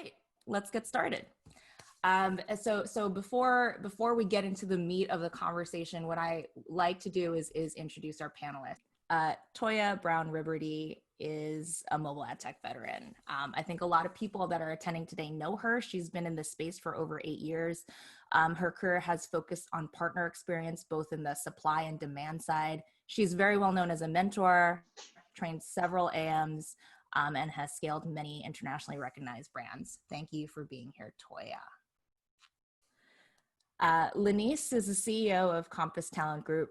right, let's get started. So before we get into the meat of the conversation, what I like to do is introduce our panelists. Toya Brown-Riberdy is a mobile ad tech veteran. I think a lot of people that are attending today know her. She's been in this space for over 8 years. Her career has focused on partner experience, both in the supply and demand side. She's very well known as a mentor, trained several AMs, and has scaled many internationally recognized brands. Thank you for being here, Toya. Leniece is the CEO of Compass Talent Group.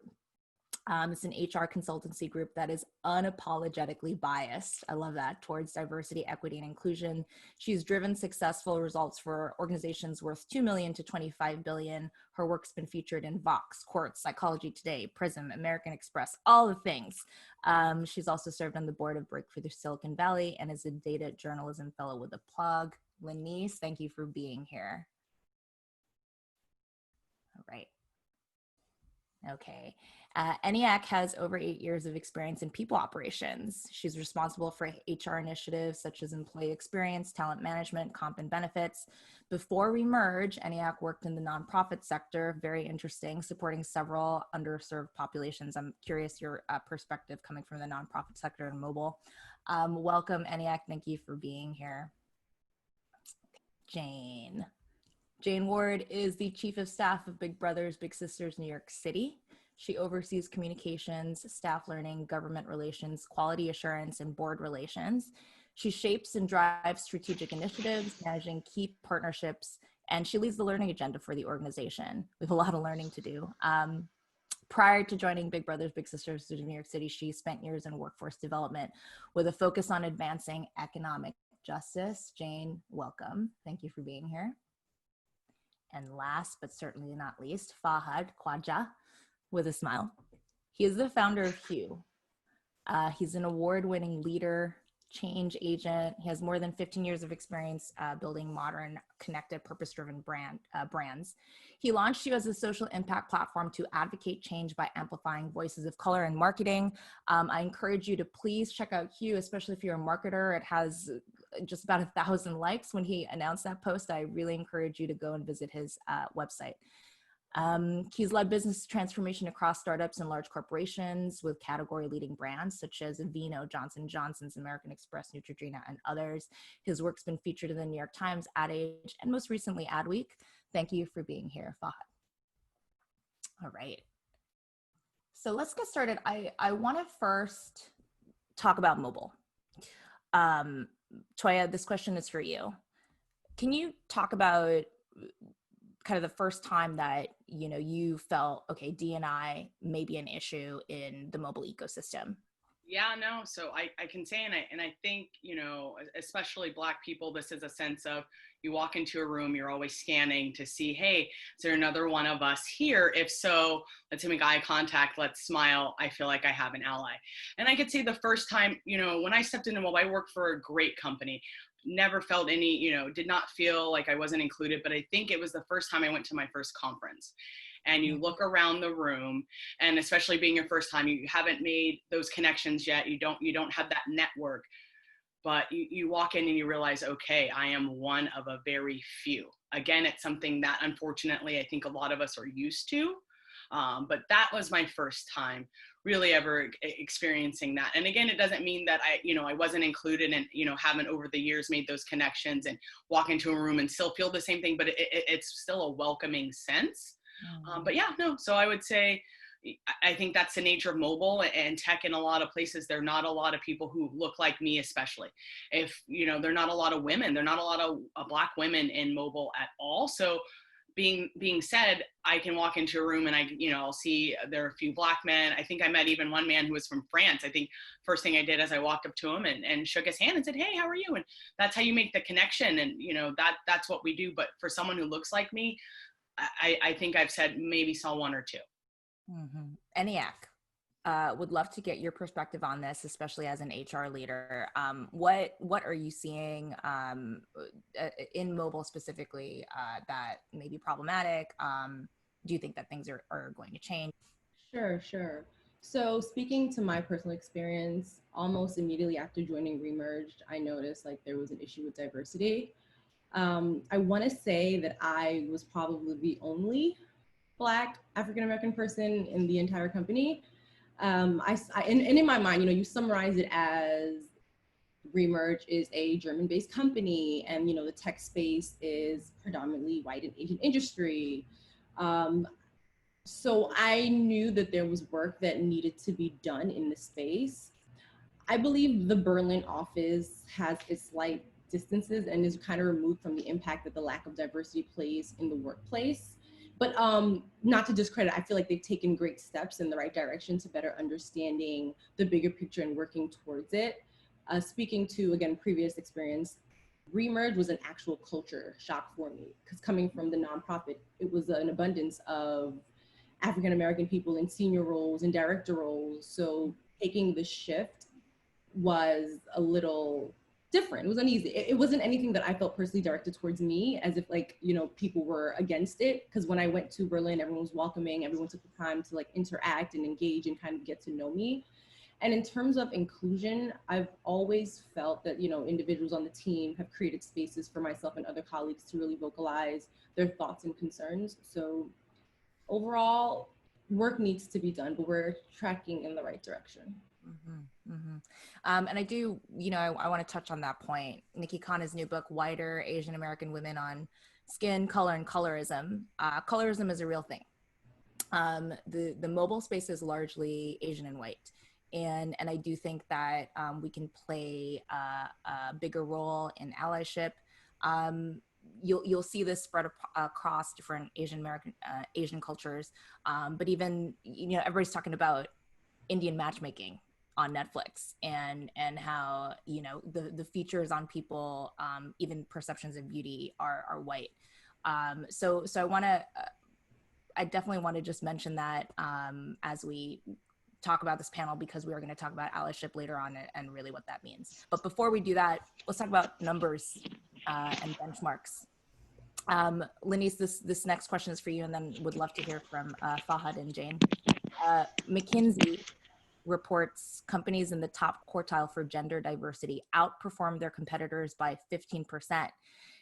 It's an HR consultancy group that is unapologetically biased. I love that, towards diversity, equity, and inclusion. She's driven successful results for organizations worth $2 million to $25 billion. Her work's been featured in Vox, Quartz, Psychology Today, Prism, American Express, all the things. She's also served on the board of Breakthrough Silicon Valley and is a data journalism fellow with a plug. Leniece, thank you for being here. All right. Okay. Eniack has over 8 years of experience in people operations. She's responsible for HR initiatives such as employee experience, talent management, comp and benefits. Before Remerge, Eniack worked in the nonprofit sector, very interesting, supporting several underserved populations. I'm curious your perspective coming from the nonprofit sector and mobile. Welcome, Eniack. Thank you for being here. Jayne. Jayne Ward is the Chief of Staff of Big Brothers Big Sisters New York City. She oversees communications, staff learning, government relations, quality assurance, and board relations. She shapes and drives strategic initiatives, managing key partnerships, and she leads the learning agenda for the organization. We have a lot of learning to do. Prior to joining Big Brothers Big Sisters of New York City, she spent years in workforce development with a focus on advancing economic justice. Jayne, welcome. Thank you for being here. And last, but certainly not least, Fahad, Khawaja, with a smile. He is the founder of Hue. He's an award-winning leader, change agent. He has more than 15 years of experience building modern, connected, purpose-driven brands. He launched Hue as a social impact platform to advocate change by amplifying voices of color in marketing. I encourage you to please check out Hue, especially if you're a marketer. It has just about 1,000 likes when he announced that post. I really encourage you to go and visit his website. He's led business transformation across startups and large corporations with category leading brands such as Aveeno, Johnson & Johnson's, American Express, Neutrogena, and others. His work's been featured in the New York Times, Ad Age, and most recently Adweek. Thank you for being here, Fahad. All right. So let's get started. I want to first talk about mobile. Toya, this question is for you. Can you talk about kind of the first time that you felt, okay, D&I may be an issue in the mobile ecosystem? Yeah, no. So I can say, and I think, especially Black people, this is a sense of, you walk into a room, you're always scanning to see, hey, is there another one of us here? If so, let's make eye contact, let's smile. I feel like I have an ally. And I could say the first time, when I stepped into mobile, I worked for a great company. Never felt any, did not feel like I wasn't included, but I think it was the first time I went to my first conference. And you look around the room, and especially being your first time, you haven't made those connections yet. You don't have that network, but you walk in and you realize, okay, I am one of a very few. Again, it's something that unfortunately I think a lot of us are used to, but that was my first time really ever experiencing that. And again, it doesn't mean that I wasn't included and, haven't over the years made those connections and walk into a room and still feel the same thing, but it's still a welcoming sense. But yeah, no. So I would say, I think that's the nature of mobile and tech in a lot of places. There are not a lot of people who look like me, especially if, there are not a lot of women, there are not a lot of Black women in mobile at all. So being said, I can walk into a room and I'll see there are a few Black men. I think I met even one man who was from France. I think first thing I did is I walked up to him and shook his hand and said, hey, how are you? And that's how you make the connection. And, that's what we do. But for someone who looks like me, I think I've said maybe saw one or two. Mm-hmm. Eniack, would love to get your perspective on this, especially as an HR leader. What are you seeing in mobile specifically that may be problematic? Do you think that things are going to change? Sure. So speaking to my personal experience, almost immediately after joining Remerge, I noticed like there was an issue with diversity. I want to say that I was probably the only Black African-American person in the entire company. And in my mind, you summarize it as Remerge is a German-based company, and the tech space is predominantly white and Asian industry. So I knew that there was work that needed to be done in the space. I believe the Berlin office has its slight distances and is kind of removed from the impact that the lack of diversity plays in the workplace. But not to discredit, I feel like they've taken great steps in the right direction to better understanding the bigger picture and working towards it. Speaking to, again, previous experience, Remerge was an actual culture shock for me, because coming from the nonprofit, it was an abundance of African-American people in senior roles and director roles. So taking the shift was a little different. It was uneasy. It wasn't anything that I felt personally directed towards me, as if people were against it. Because when I went to Berlin, everyone was welcoming, everyone took the time to interact and engage and kind of get to know me. And in terms of inclusion, I've always felt that, individuals on the team have created spaces for myself and other colleagues to really vocalize their thoughts and concerns. So overall, work needs to be done, but we're tracking in the right direction. Mm-hmm, mm-hmm. And I do, I want to touch on that point. Nikki Khanna's new book, Whiter Asian American Women on Skin, Color, and Colorism. Colorism is a real thing. The mobile space is largely Asian and white. And I do think that we can play a bigger role in allyship. You'll see this spread across different Asian cultures. But even, everybody's talking about Indian matchmaking on Netflix and how, the features on people, even perceptions of beauty are white. So I definitely want to just mention that as we talk about this panel, because we are going to talk about allyship later on and really what that means. But before we do that, let's talk about numbers and benchmarks. Leniece, this next question is for you, and then would love to hear from Fahad and Jayne. McKinsey reports companies in the top quartile for gender diversity outperform their competitors by 15%.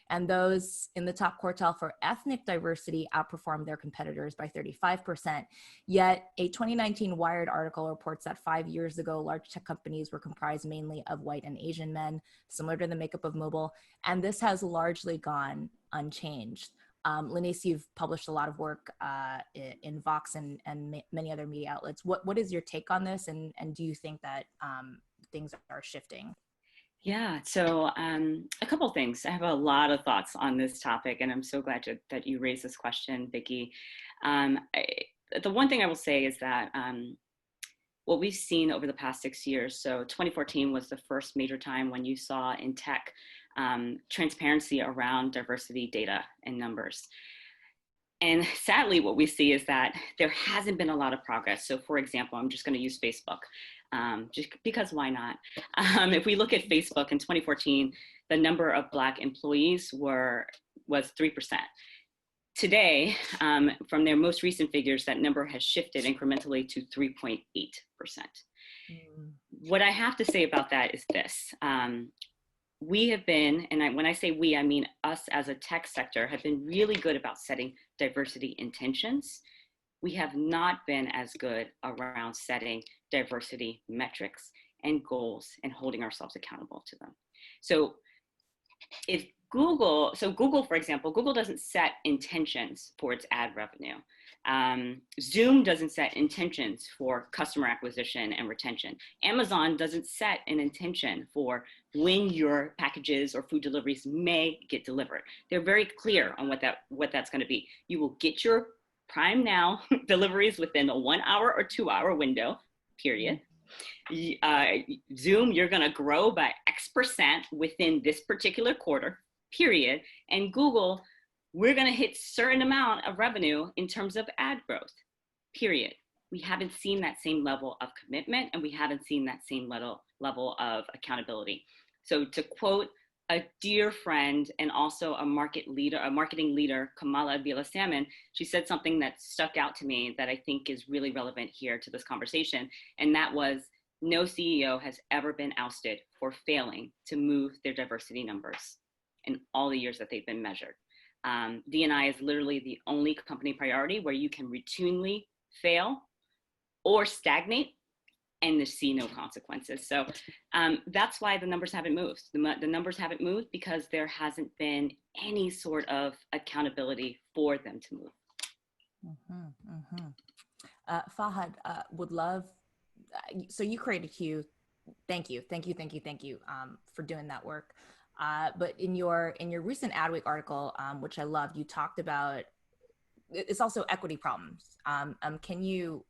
And those in the top quartile for ethnic diversity outperformed their competitors by 35%. Yet a 2019 Wired article reports that 5 years ago, large tech companies were comprised mainly of white and Asian men, similar to the makeup of mobile, and this has largely gone unchanged. Leniece, you've published a lot of work in Vox and many other media outlets. What is your take on this, and do you think that things are shifting? Yeah, so a couple things. I have a lot of thoughts on this topic, and I'm so glad that you raised this question, Vicky. The one thing I will say is that what we've seen over the past 6 years, so 2014 was the first major time when you saw in tech transparency around diversity data and numbers. And sadly, what we see is that there hasn't been a lot of progress. So for example, I'm just going to use Facebook. Just because why not? If we look at Facebook in 2014, the number of Black employees was 3%. Today, from their most recent figures, that number has shifted incrementally to 3.8%. What I have to say about that is this. We have been, and when I say we, I mean us as a tech sector, have been really good about setting diversity intentions. We have not been as good around setting diversity metrics and goals and holding ourselves accountable to them. So if Google, for example, Google doesn't set intentions for its ad revenue. Zoom doesn't set intentions for customer acquisition and retention. Amazon doesn't set an intention for when your packages or food deliveries may get delivered. They're very clear on what that's going to be. You will get your Prime Now deliveries within a 1 hour or 2 hour window, period. Zoom, you're going to grow by X% within this particular quarter, period. And Google, we're going to hit certain amount of revenue in terms of ad growth, period. We haven't seen that same level of commitment, and we haven't seen that same level of accountability. So to quote a dear friend and also a marketing leader, Kamala Abdullah-Salman, she said something that stuck out to me that I think is really relevant here to this conversation. And that was, no CEO has ever been ousted for failing to move their diversity numbers. in all the years that they've been measured. D&I is literally the only company priority where you can routinely fail or stagnate and see no consequences. So that's why the numbers haven't moved. The numbers haven't moved because there hasn't been any sort of accountability for them to move. Fahad, would love, so you created Q. Thank you for doing that work. But in your recent Adweek article, which I loved, you talked about, it's also equity problems. Can you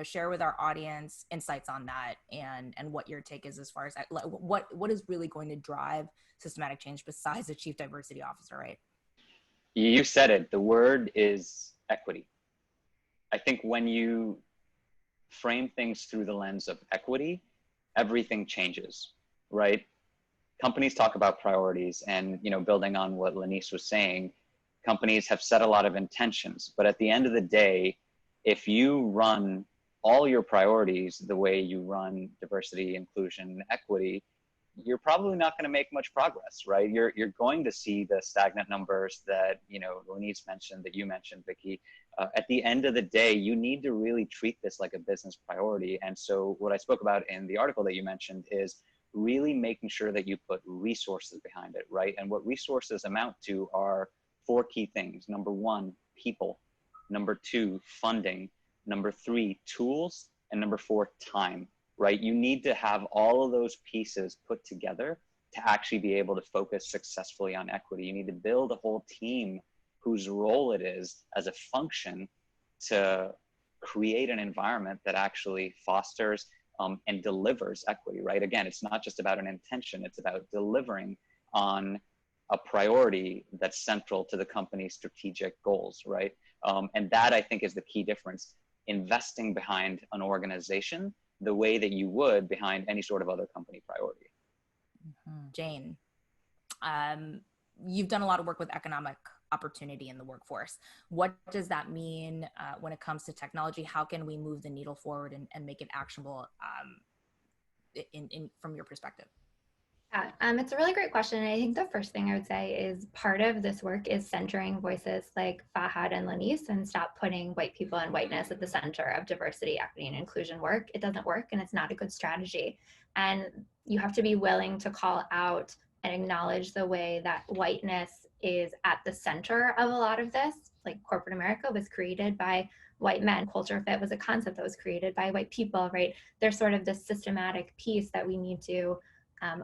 share with our audience insights on that and what your take is as far as what is really going to drive systematic change besides the chief diversity officer, right? You said it, the word is equity. I think when you frame things through the lens of equity, everything changes, right? Companies talk about priorities and, building on what Leniece was saying, companies have set a lot of intentions, but at the end of the day, if you run all your priorities the way you run diversity, inclusion, equity, you're probably not going to make much progress, right? You're going to see the stagnant numbers that, Leniece mentioned, that you mentioned, Vicky. At the end of the day, you need to really treat this like a business priority. And so what I spoke about in the article that you mentioned is really making sure that you put resources behind it, right? And what resources amount to are 4 key things. Number 1, people. Number 2, funding. Number 3, tools. And number 4, time, right? You need to have all of those pieces put together to actually be able to focus successfully on equity. You need to build a whole team whose role it is as a function to create an environment that actually fosters and delivers equity, right? Again, it's not just about an intention, it's about delivering on a priority that's central to the company's strategic goals, right? And that, I think, is the key difference. Investing behind an organization the way that you would behind any sort of other company priority. Jayne, you've done a lot of work with economic opportunity in the workforce. What does that mean when it comes to technology? How can we move the needle forward and make it actionable from your perspective? Yeah, it's a really great question. And I think the first thing I would say is part of this work is centering voices like Fahad and Leniece and stop putting white people and whiteness at the center of diversity, equity, and inclusion work. It doesn't work and it's not a good strategy. And you have to be willing to call out and acknowledge the way that whiteness is at the center of a lot of this. Like corporate America was created by white men. Culture fit was a concept that was created by white people, right? There's sort of this systematic piece that we need to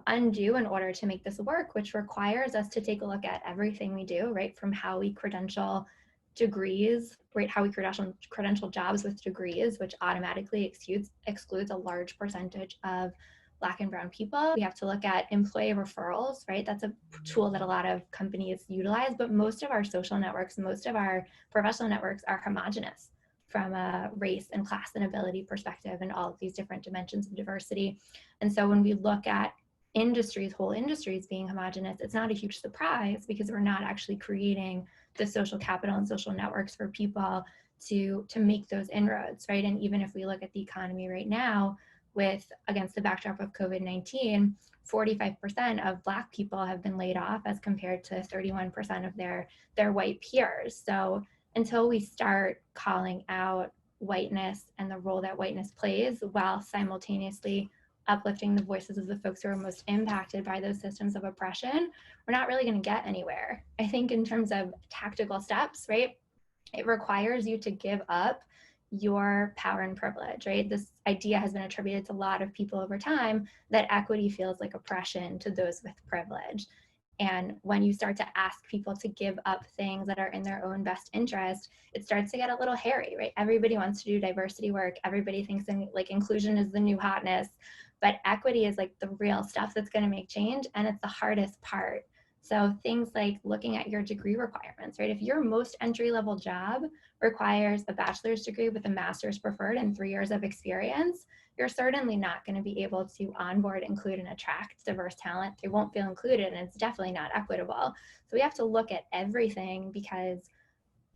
undo in order to make this work, which requires us to take a look at everything we do, right? From how we credential degrees, right? How we credential jobs with degrees, which automatically excludes a large percentage of Black and brown people. We have to look at employee referrals, right? That's a tool that a lot of companies utilize, but most of our social networks, most of our professional networks are homogenous from a race and class and ability perspective and all of these different dimensions of diversity. And so when we look at whole industries being homogenous, it's not a huge surprise because we're not actually creating the social capital and social networks for people to make those inroads, right? And even if we look at the economy right now, against the backdrop of COVID-19, 45% of Black people have been laid off as compared to 31% of their white peers. So until we start calling out whiteness and the role that whiteness plays while simultaneously uplifting the voices of the folks who are most impacted by those systems of oppression, we're not really going to get anywhere. I think in terms of tactical steps, right, it requires you to give up your power and privilege, right? This idea has been attributed to a lot of people over time that equity feels like oppression to those with privilege. And when you start to ask people to give up things that are in their own best interest, it starts to get a little hairy, right? Everybody wants to do diversity work. Everybody thinks like inclusion is the new hotness, but equity is like the real stuff that's going to make change. And it's the hardest part. So things like looking at your degree requirements, right? If your most entry-level job requires a bachelor's degree with a master's preferred and 3 years of experience, you're certainly not going to be able to onboard, include, and attract diverse talent. They won't feel included, and it's definitely not equitable. So we have to look at everything because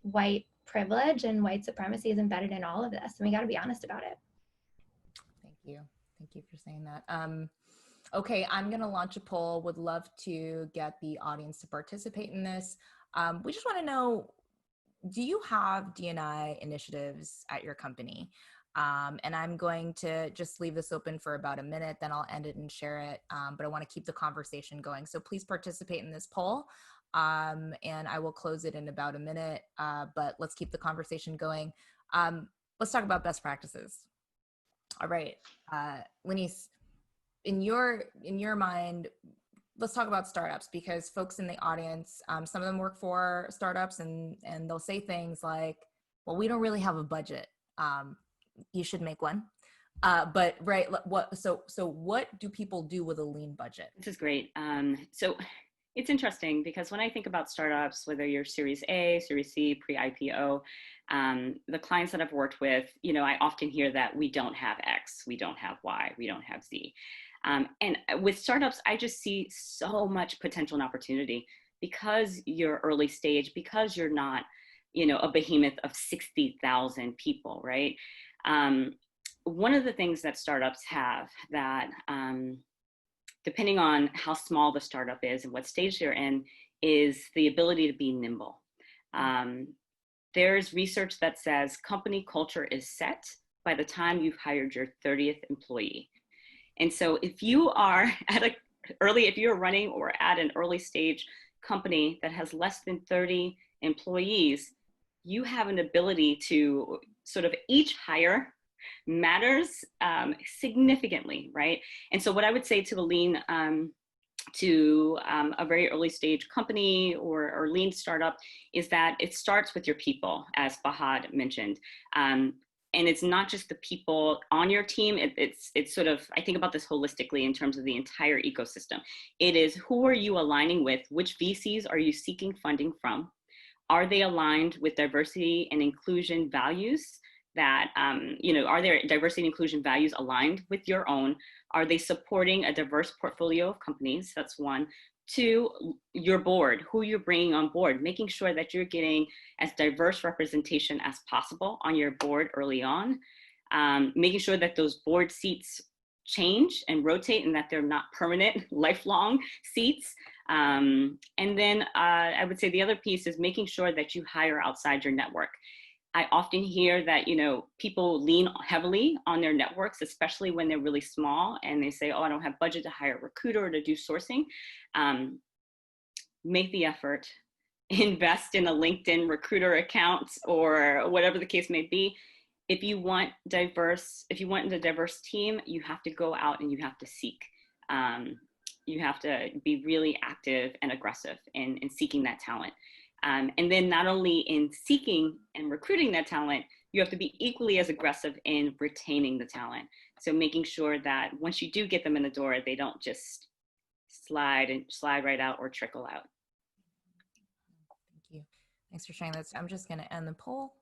white privilege and white supremacy is embedded in all of this, and we got to be honest about it. Thank you for saying that. Okay, I'm going to launch a poll. Would love to get the audience to participate in this. We just want to know, do you have D&I initiatives at your company? And I'm going to just leave this open for about a minute, then I'll end it and share it. But I want to keep the conversation going. So please participate in this poll. And I will close it in about a minute, but let's keep the conversation going. Let's talk about best practices. All right, Leniece, in your mind, let's talk about startups, because folks in the audience, some of them work for startups, and they'll say things like, well, we don't really have a budget. You should make one. But right, so what do people do with a lean budget? This is great. So it's interesting because when I think about startups, whether you're Series A, Series C, pre-IPO, the clients that I've worked with, you know, I often hear that we don't have X, we don't have Y, we don't have Z. And with startups, I just see so much potential and opportunity because you're early stage, because you're not, you know, a behemoth of 60,000 people, right? One of the things that startups have that, depending on how small the startup is and what stage they're in, is the ability to be nimble. There's research that says company culture is set by the time you've hired your 30th employee. And so if you are if you're running or at an early stage company that has less than 30 employees, you have an ability to sort of each hire matters significantly, right? And so what I would say to the lean, to a very early stage company or lean startup is that it starts with your people, as Fahad mentioned. And it's not just the people on your team. It's sort of, I think about this holistically in terms of the entire ecosystem. It is, who are you aligning with? Which VCs are you seeking funding from? Are they aligned with diversity and inclusion values? That, you know, are there diversity and inclusion values aligned with your own? Are they supporting a diverse portfolio of companies? That's one. Two, your board, who you're bringing on board, making sure that you're getting as diverse representation as possible on your board early on, making sure that those board seats change and rotate and that they're not permanent, lifelong seats. And then I would say the other piece is making sure that you hire outside your network. I often hear that, you know, people lean heavily on their networks, especially when they're really small, and they say, oh, I don't have budget to hire a recruiter or to do sourcing. Make the effort, invest in a LinkedIn recruiter account or whatever the case may be. If you want a diverse team, you have to go out and you have to seek. You have to be really active and aggressive in seeking that talent. And then not only in seeking and recruiting that talent, you have to be equally as aggressive in retaining the talent. So making sure that once you do get them in the door, they don't just slide right out or trickle out. Thank you. Thanks for sharing this. I'm just going to end the poll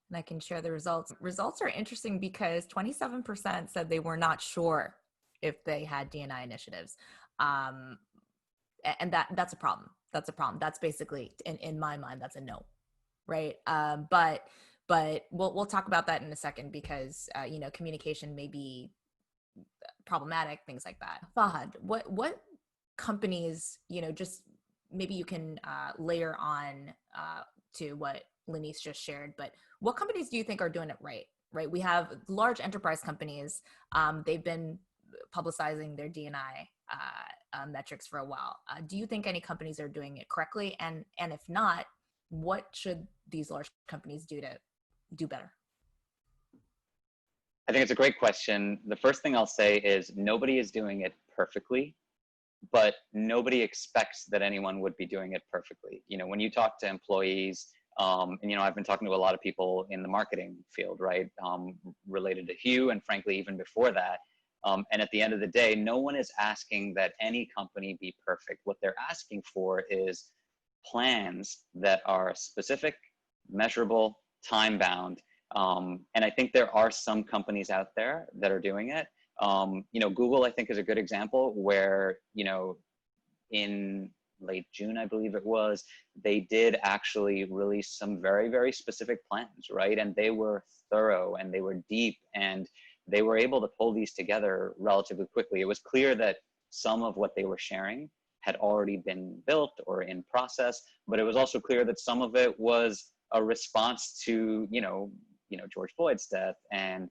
and I can share the results. Results are interesting because 27% said they were not sure if they had D&I initiatives. And that's a problem. That's a problem. That's basically, in my mind, that's a no, right? But we'll talk about that in a second because you know, communication may be problematic, things like that. Fahad, what companies, you know, just maybe you can layer on to what Leniece just shared, but what companies do you think are doing it right? Right, we have large enterprise companies. They've been publicizing their D&I metrics for a while. Do you think any companies are doing it correctly? And if not, what should these large companies do to do better? I think it's a great question. The first thing I'll say is nobody is doing it perfectly, but nobody expects that anyone would be doing it perfectly. You know, when you talk to employees, and you know, I've been talking to a lot of people in the marketing field, right, related to Hugh, and frankly, even before that. And at the end of the day, no one is asking that any company be perfect. What they're asking for is plans that are specific, measurable, time-bound. And I think there are some companies out there that are doing it. You know, Google, I think, is a good example where, you know, in late June, I believe it was, they did actually release some very, very specific plans, right? And they were thorough and they were deep and they were able to pull these together relatively quickly. It was clear that some of what they were sharing had already been built or in process, but it was also clear that some of it was a response to, George Floyd's death and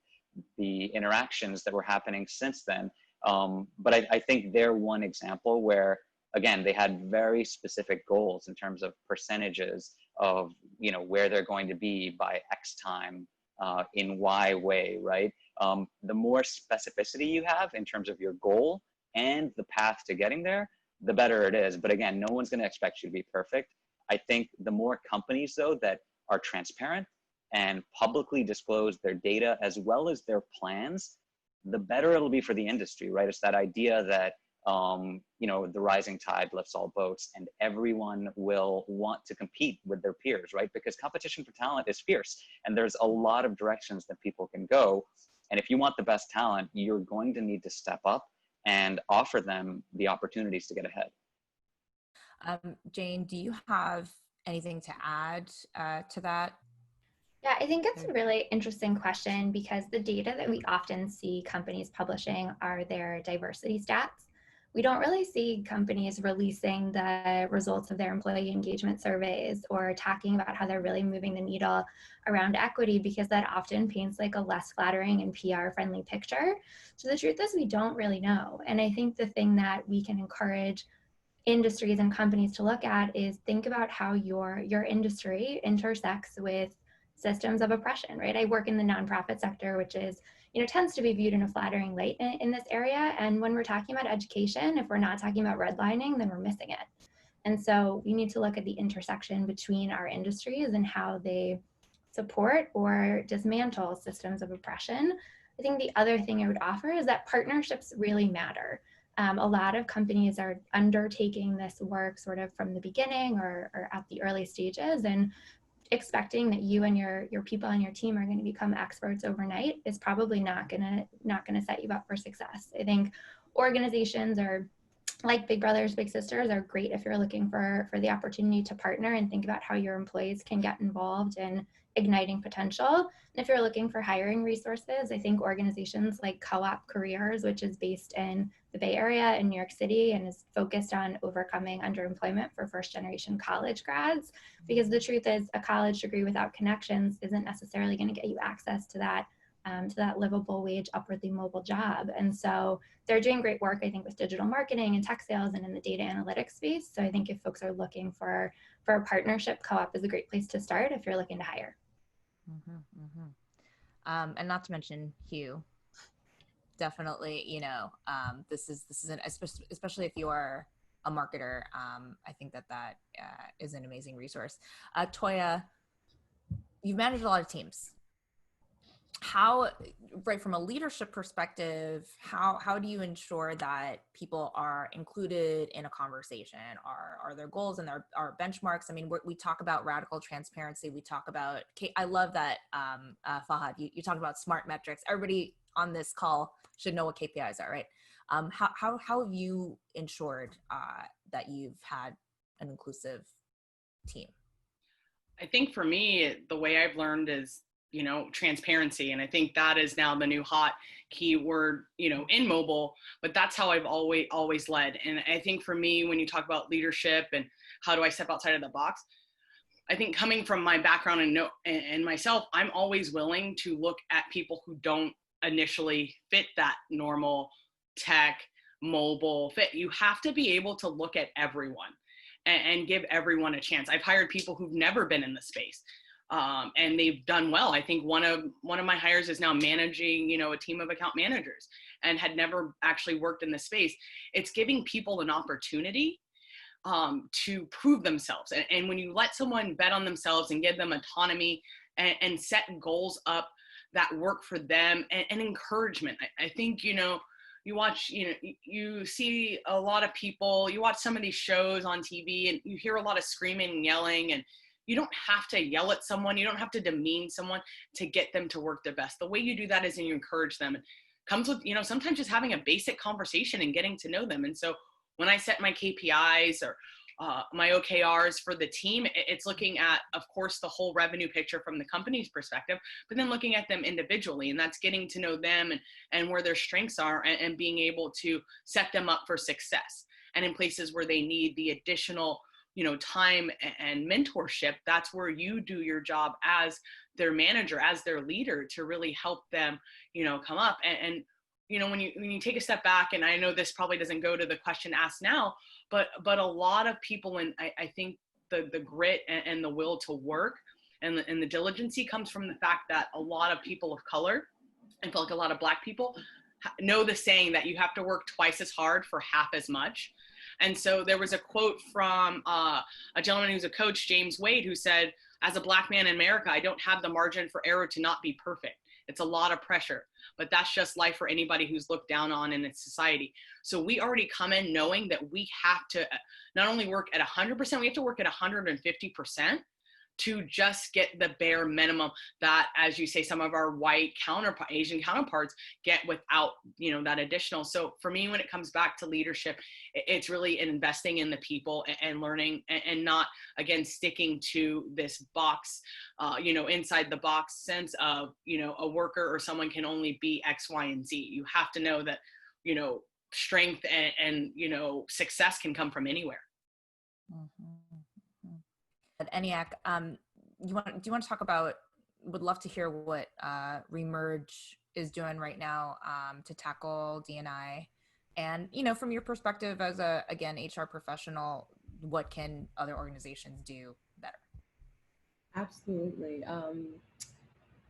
the interactions that were happening since then. But I think they're one example where, again, they had very specific goals in terms of percentages of, where they're going to be by X time in Y way, right? The more specificity you have in terms of your goal and the path to getting there, the better it is. But again, no one's going to expect you to be perfect. I think the more companies, though, that are transparent and publicly disclose their data as well as their plans, the better it'll be for the industry, right? It's that idea that, the rising tide lifts all boats and everyone will want to compete with their peers, right? Because competition for talent is fierce and there's a lot of directions that people can go. And if you want the best talent, you're going to need to step up and offer them the opportunities to get ahead. Jayne, do you have anything to add to that? Yeah, I think it's a really interesting question because the data that we often see companies publishing are their diversity stats. We don't really see companies releasing the results of their employee engagement surveys or talking about how they're really moving the needle around equity because that often paints like a less flattering and PR friendly picture. So the truth is we don't really know. And I think the thing that we can encourage industries and companies to look at is think about how your industry intersects with systems of oppression, right? I work in the nonprofit sector, which is, tends to be viewed in a flattering light in this area. And when we're talking about education, if we're not talking about redlining, then we're missing it. And so we need to look at the intersection between our industries and how they support or dismantle systems of oppression. I think the other thing I would offer is that partnerships really matter. A lot of companies are undertaking this work sort of from the beginning or at the early stages, and expecting that you and your people on your team are going to become experts overnight is probably not gonna set you up for success. I think organizations are like Big Brothers, Big Sisters are great if you're looking for the opportunity to partner and think about how your employees can get involved in igniting potential. And if you're looking for hiring resources, I think organizations like Co-op Careers, which is based in the Bay Area in New York City and is focused on overcoming underemployment for first-generation college grads, because the truth is a college degree without connections isn't necessarily going to get you access to that livable wage, upwardly mobile job. And so they're doing great work, I think, with digital marketing and tech sales and in the data analytics space. So I think if folks are looking for a partnership, Co-op is a great place to start if you're looking to hire. And not to mention Hugh, definitely, this is especially if you are a marketer, I think that is an amazing resource. Toya, you've managed a lot of teams. How, right, from a leadership perspective, how do you ensure that people are included in a conversation? Are there goals and there are benchmarks? I mean, we talk about radical transparency. We talk about, I love that, Fahad, you talked about smart metrics. Everybody on this call should know what KPIs are, right? How have you ensured that you've had an inclusive team? I think for me, the way I've learned is, transparency. And I think that is now the new hot keyword, in mobile, but that's how I've always led. And I think for me, when you talk about leadership and how do I step outside of the box, I think coming from my background and myself, I'm always willing to look at people who don't initially fit that normal tech mobile fit. You have to be able to look at everyone and give everyone a chance. I've hired people who've never been in the space. And they've done well. I think one of my hires is now managing, a team of account managers and had never actually worked in the space. It's giving people an opportunity to prove themselves. And when you let someone bet on themselves and give them autonomy and set goals up that work for them and encouragement, I think, you watch, you see a lot of people, you watch some of these shows on TV and you hear a lot of screaming and yelling, and you don't have to yell at someone. You don't have to demean someone to get them to work their best. The way you do that is you encourage them. It comes with, sometimes just having a basic conversation and getting to know them. And so when I set my KPIs my OKRs for the team, it's looking at, of course, the whole revenue picture from the company's perspective, but then looking at them individually, and that's getting to know them and where their strengths are, and being able to set them up for success. And in places where they need the additional, time and mentorship, that's where you do your job as their manager, as their leader, to really help them, come up. And when you take a step back, and I know this probably doesn't go to the question asked now, but a lot of people, and I think the grit and the will to work and the diligency comes from the fact that a lot of people of color, I feel like a lot of Black people, know the saying that you have to work twice as hard for half as much. And so there was a quote from a gentleman who's a coach, James Wade, who said, as a Black man in America, I don't have the margin for error to not be perfect. It's a lot of pressure, but that's just life for anybody who's looked down on in its society. So we already come in knowing that we have to not only work at 100%, we have to work at 150% to just get the bare minimum that, as you say, some of our white Asian counterparts get without, that additional. So for me, when it comes back to leadership, it's really investing in the people and learning, and not, again, sticking to this box, inside the box sense of, a worker or someone can only be X, Y, and Z. You have to know that, strength and success can come from anywhere. Mm-hmm. At Eniack, do you want to talk about, would love to hear what Remerge is doing right now to tackle D&I, and from your perspective as a, again, HR professional, what can other organizations do better? Absolutely.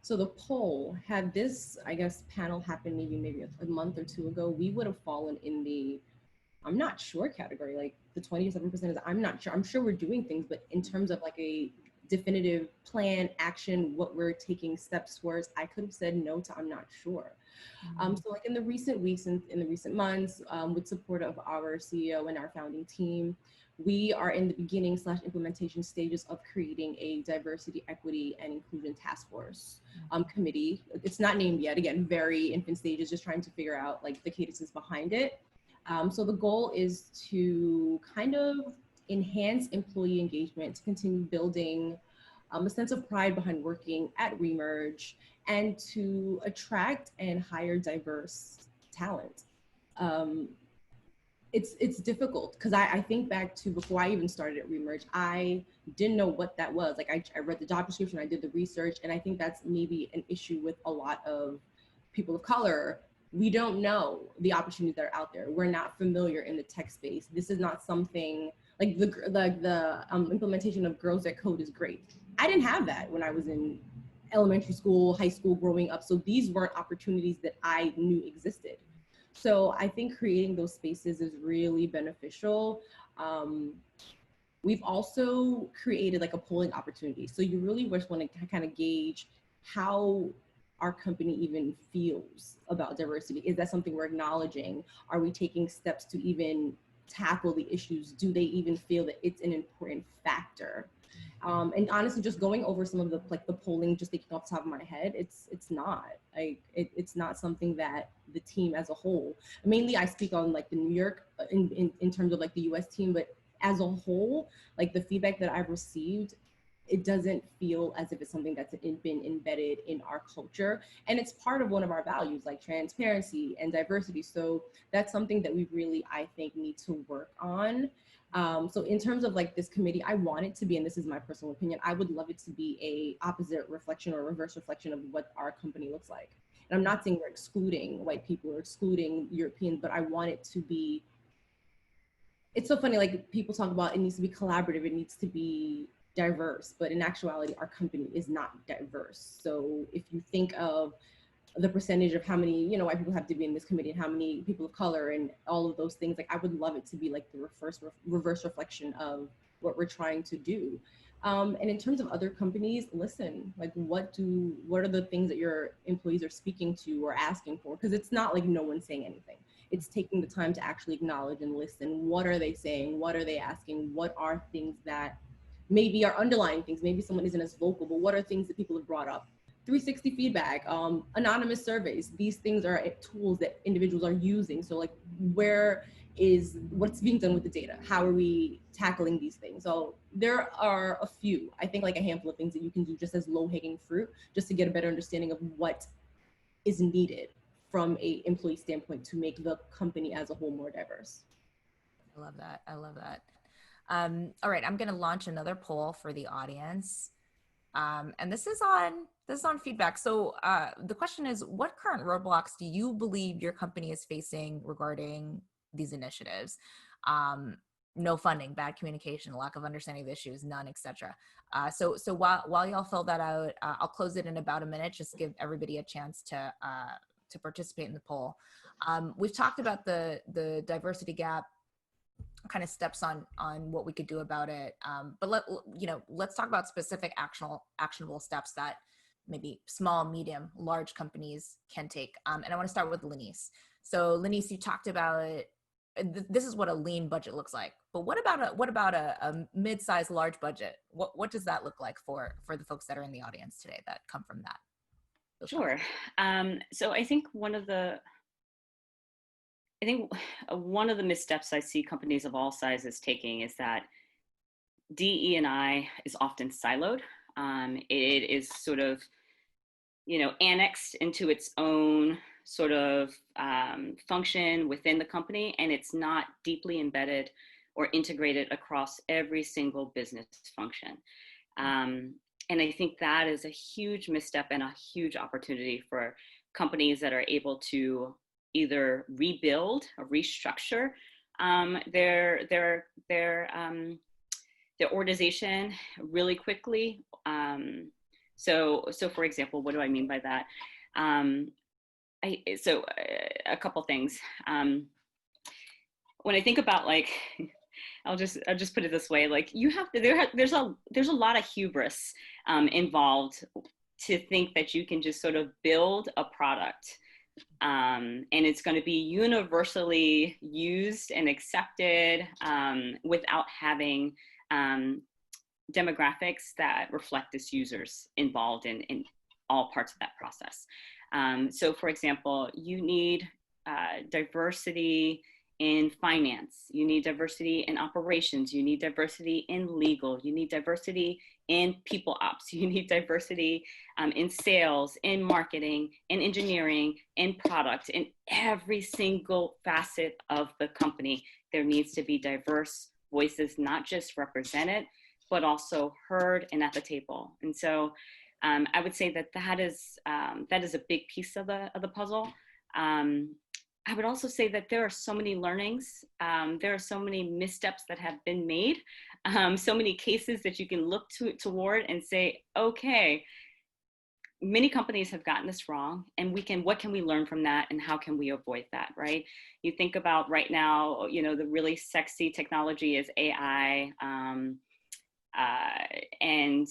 So the poll, had this, I guess, panel happened maybe a month or two ago, we would have fallen in the I'm not sure category. Like the 27% is I'm not sure. I'm sure we're doing things, but in terms of like a definitive plan, action, what we're taking steps towards, I could have said no to I'm not sure. So like in the recent weeks and in the recent months, with support of our CEO and our founding team, we are in the beginning / implementation stages of creating a diversity, equity, and inclusion task force committee. It's not named yet. Again, very infant stages, just trying to figure out like the cadences behind it. So the goal is to kind of enhance employee engagement, to continue building a sense of pride behind working at Remerge, and to attract and hire diverse talent. It's difficult because I think back to before I even started at Remerge, I didn't know what that was. Like I read the job description, I did the research, and I think that's maybe an issue with a lot of people of color. We don't know the opportunities that are out there. We're not familiar in the tech space. This is not something like the implementation of Girls That Code is great. I didn't have that when I was in elementary school, high school, growing up. So these weren't opportunities that I knew existed. So I think creating those spaces is really beneficial. We've also created like a polling opportunity. So you really just want to kind of gauge how our company even feels about diversity. Is that something we're acknowledging? Are we taking steps to even tackle the issues? Do they even feel that it's an important factor? And honestly, just going over some of the polling, just thinking off the top of my head, it's not like it's not something that the team as a whole. Mainly, I speak on like the New York in terms of like the U.S. team, but as a whole, like the feedback that I've received, it doesn't feel as if it's something that's been embedded in our culture. And it's part of one of our values, like transparency and diversity. So that's something that we really, I think, need to work on. So in terms of like this committee, I want it to be, and this is my personal opinion, I would love it to be a opposite reflection or reverse reflection of what our company looks like. And I'm not saying we're excluding white people or excluding Europeans, but I want it to be, it's so funny, like people talk about it needs to be collaborative, it needs to be diverse, but in actuality, our company is not diverse. So if you think of the percentage of how many, white people have to be in this committee and how many people of color and all of those things, like I would love it to be like the reverse reflection of what we're trying to do. And in terms of other companies, listen, like what are the things that your employees are speaking to or asking for? Because it's not like no one's saying anything. It's taking the time to actually acknowledge and listen. What are they saying? What are they asking? What are things that maybe are underlying things? Maybe someone isn't as vocal, but what are things that people have brought up? 360 feedback, anonymous surveys. These things are tools that individuals are using. So like where is what's being done with the data. How are we tackling these things? So there are a few, I think like a handful of things that you can do just as low-hanging fruit, just to get a better understanding of what is needed from a employee standpoint to make the company as a whole more diverse. I love that. I love that. All right, I'm going to launch another poll for the audience. And this is on feedback. So the question is, what current roadblocks do you believe your company is facing regarding these initiatives? No funding, bad communication, lack of understanding of the issues, none, etc. So while y'all fill that out, I'll close it in about a minute. Just give everybody a chance to participate in the poll. We've talked about the diversity gap, kind of steps on what we could do about it. But let's talk about specific actionable steps that maybe small, medium, large companies can take. And I want to start with Leniece. So Leniece, you talked about this is what a lean budget looks like. But what about a mid-sized, large budget? What does that look like for the folks that are in the audience today that come from that? Sure. So I think one of the missteps I see companies of all sizes taking is that DE&I is often siloed. It is sort of, annexed into its own sort of function within the company, and it's not deeply embedded or integrated across every single business function. And I think that is a huge misstep and a huge opportunity for companies that are able to either rebuild or restructure their organization really quickly. So for example, what do I mean by that? A couple things. When I think about I'll just put it this way: there's a lot of hubris involved to think that you can just sort of build a product and it's going to be universally used and accepted without having demographics that reflect its users involved in all parts of that process. So for example, you need diversity in finance, you need diversity in operations, you need diversity in legal, you need diversity in people ops, you need diversity in sales, in marketing, in engineering, in product, in every single facet of the company. There needs to be diverse voices, not just represented, but also heard and at the table. And so I would say that is a big piece of the puzzle. I would also say that there are so many learnings. There are so many missteps that have been made, so many cases that you can look toward and say, okay, many companies have gotten this wrong, and what can we learn from that, and how can we avoid that, right? You think about right now, the really sexy technology is AI, and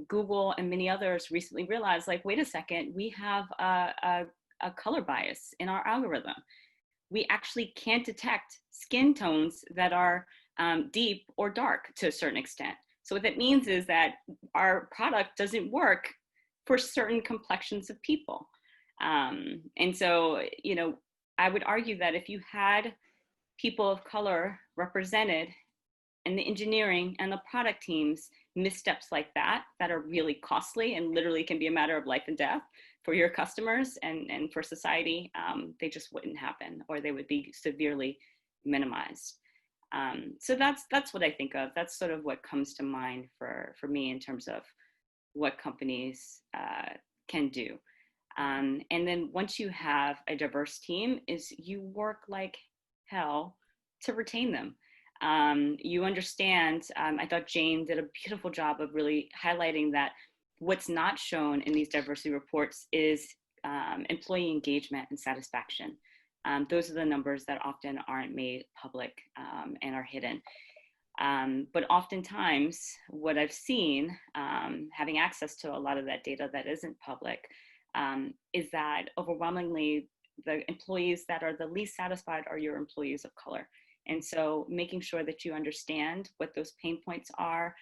Google and many others recently realized, wait a second, we have a color bias in our algorithm. We actually can't detect skin tones that are deep or dark to a certain extent. So what that means is that our product doesn't work for certain complexions of people. And so, I would argue that if you had people of color represented in the engineering and the product teams, missteps like that are really costly and literally can be a matter of life and death for your customers and for society, they just wouldn't happen, or they would be severely minimized. So that's what I think of. That's sort of what comes to mind for me in terms of what companies can do. And then once you have a diverse team, is you work like hell to retain them. You understand, I thought Jayne did a beautiful job of really highlighting that what's not shown in these diversity reports is employee engagement and satisfaction. Those are the numbers that often aren't made public and are hidden. But oftentimes, what I've seen, having access to a lot of that data that isn't public, is that overwhelmingly the employees that are the least satisfied are your employees of color. And so making sure that you understand what those pain points are,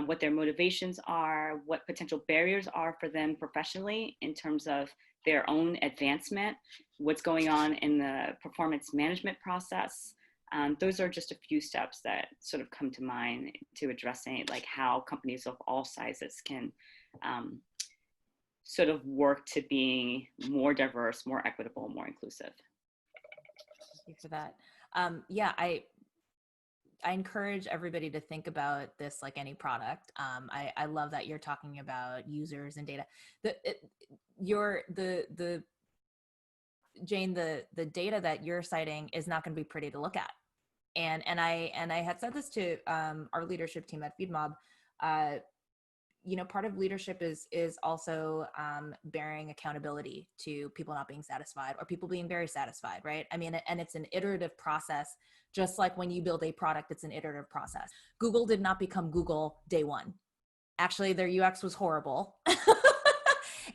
what their motivations are, what potential barriers are for them professionally in terms of their own advancement, what's going on in the performance management process. Those are just a few steps that sort of come to mind to addressing like how companies of all sizes can sort of work to being more diverse, more equitable, more inclusive. Thank you for that. Yeah, I encourage everybody to think about this like any product. I love that you're talking about users and data. Jayne, the data that you're citing is not going to be pretty to look at. And I had said this to our leadership team at FeedMob. Part of leadership is also bearing accountability to people not being satisfied or people being very satisfied, right? I mean, and it's an iterative process, just like when you build a product, it's an iterative process. Google did not become Google day one. Actually, their UX was horrible.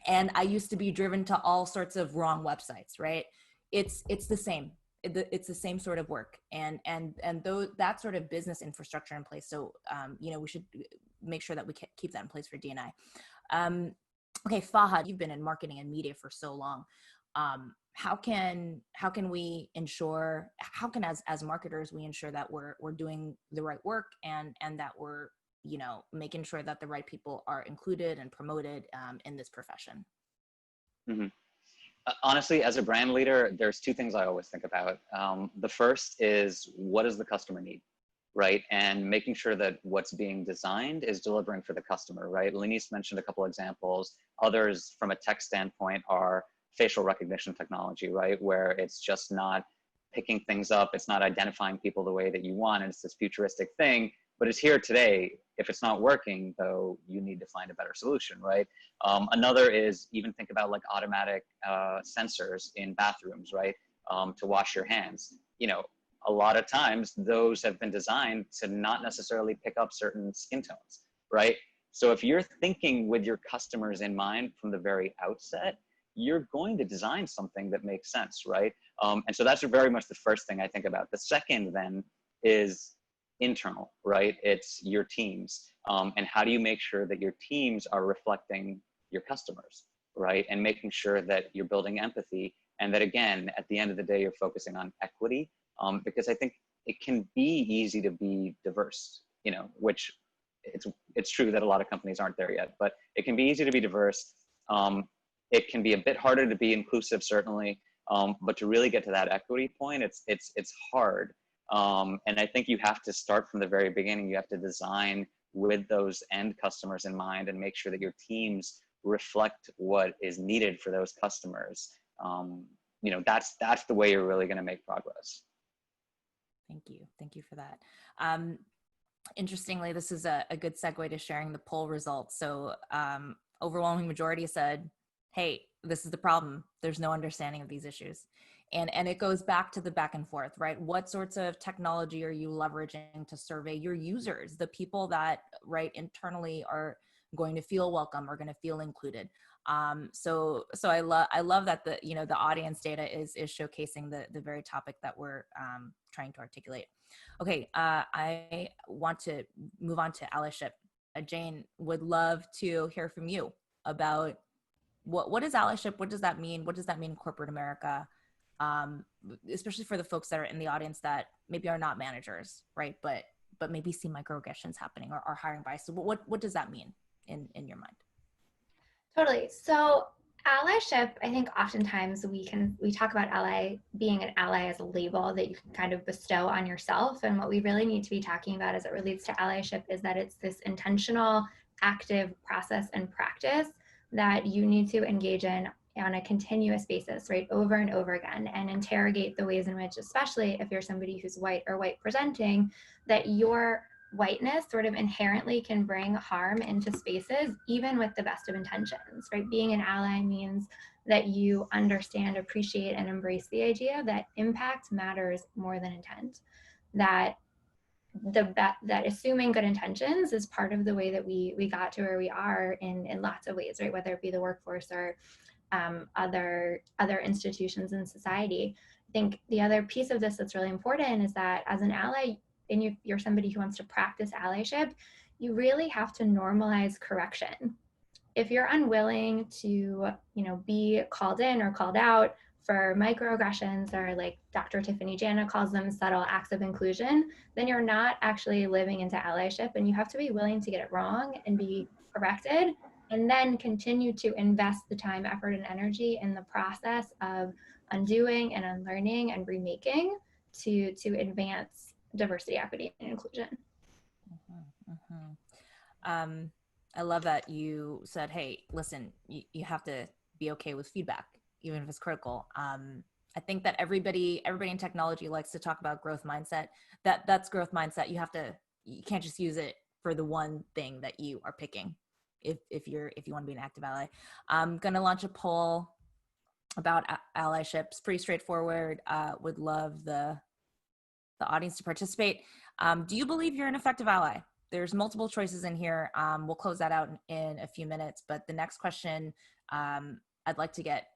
And I used to be driven to all sorts of wrong websites, right? It's the same. It's the same sort of work, and that sort of business infrastructure in place. So we should make sure that we keep that in place for D&I. Okay, Fahad, you've been in marketing and media for so long. How can we ensure? How can as marketers we ensure that we're doing the right work and that we're making sure that the right people are included and promoted in this profession? Mm-hmm. Honestly, as a brand leader, there's two things I always think about. The first is, what does the customer need, right? And making sure that what's being designed is delivering for the customer, right? Leniece mentioned a couple examples. Others from a tech standpoint are facial recognition technology, right? Where it's just not picking things up. It's not identifying people the way that you want. And it's this futuristic thing, but it's here today. If it's not working, though, you need to find a better solution, right? Another is even think about like automatic sensors in bathrooms, right? To wash your hands. A lot of times those have been designed to not necessarily pick up certain skin tones, right? So if you're thinking with your customers in mind from the very outset, you're going to design something that makes sense, right? And so that's very much the first thing I think about. The second then is internal, right? It's your teams. And how do you make sure that your teams are reflecting your customers, right? And making sure that you're building empathy, and that again, at the end of the day, you're focusing on equity, because I think it can be easy to be diverse, which it's true that a lot of companies aren't there yet, but it can be easy to be diverse. It can be a bit harder to be inclusive, certainly, but to really get to that equity point, it's hard. And I think you have to start from the very beginning. You have to design with those end customers in mind and make sure that your teams reflect what is needed for those customers. That's the way you're really going to make progress. Thank you for that. Interestingly, this is a good segue to sharing the poll results. So overwhelming majority said, hey, this is the problem. There's no understanding of these issues. And it goes back to the back and forth, right? What sorts of technology are you leveraging to survey your users, the people that, right, internally are going to feel welcome, are going to feel included? So I love that the audience data is showcasing the very topic that we're trying to articulate. Okay, I want to move on to allyship. Jayne, would love to hear from you about what is allyship? What does that mean? What does that mean in corporate America? Especially for the folks that are in the audience that maybe are not managers, right? But maybe see microaggressions happening or hiring bias. So what does that mean in your mind? Totally. So allyship, I think oftentimes we talk about being an ally as a label that you can kind of bestow on yourself. And what we really need to be talking about as it relates to allyship is that it's this intentional, active process and practice that you need to engage in on a continuous basis, right, over and over again, and interrogate the ways in which, especially if you're somebody who's white or white presenting, that your whiteness sort of inherently can bring harm into spaces, even with the best of intentions, right? Being an ally means that you understand, appreciate, and embrace the idea that impact matters more than intent, that that assuming good intentions is part of the way that we got to where we are in lots of ways, right? Whether it be the workforce or other institutions in society. I think the other piece of this that's really important is that as an ally, and you're somebody who wants to practice allyship, you really have to normalize correction. If you're unwilling to, be called in or called out for microaggressions, or like Dr. Tiffany Jana calls them, subtle acts of inclusion, then you're not actually living into allyship, and you have to be willing to get it wrong and be corrected, and then continue to invest the time, effort, and energy in the process of undoing and unlearning and remaking to advance diversity, equity, and inclusion. I love that you said, hey, listen, you have to be okay with feedback, even if it's critical. I think that everybody in technology likes to talk about growth mindset. That's growth mindset. You can't just use it for the one thing that you are picking if you want to be an active ally. I'm going to launch a poll about allyship. It's pretty straightforward. Would love the audience to participate. Do you believe you're an effective ally? There's multiple choices in here. We'll close that out in a few minutes, but the next question, I'd like to get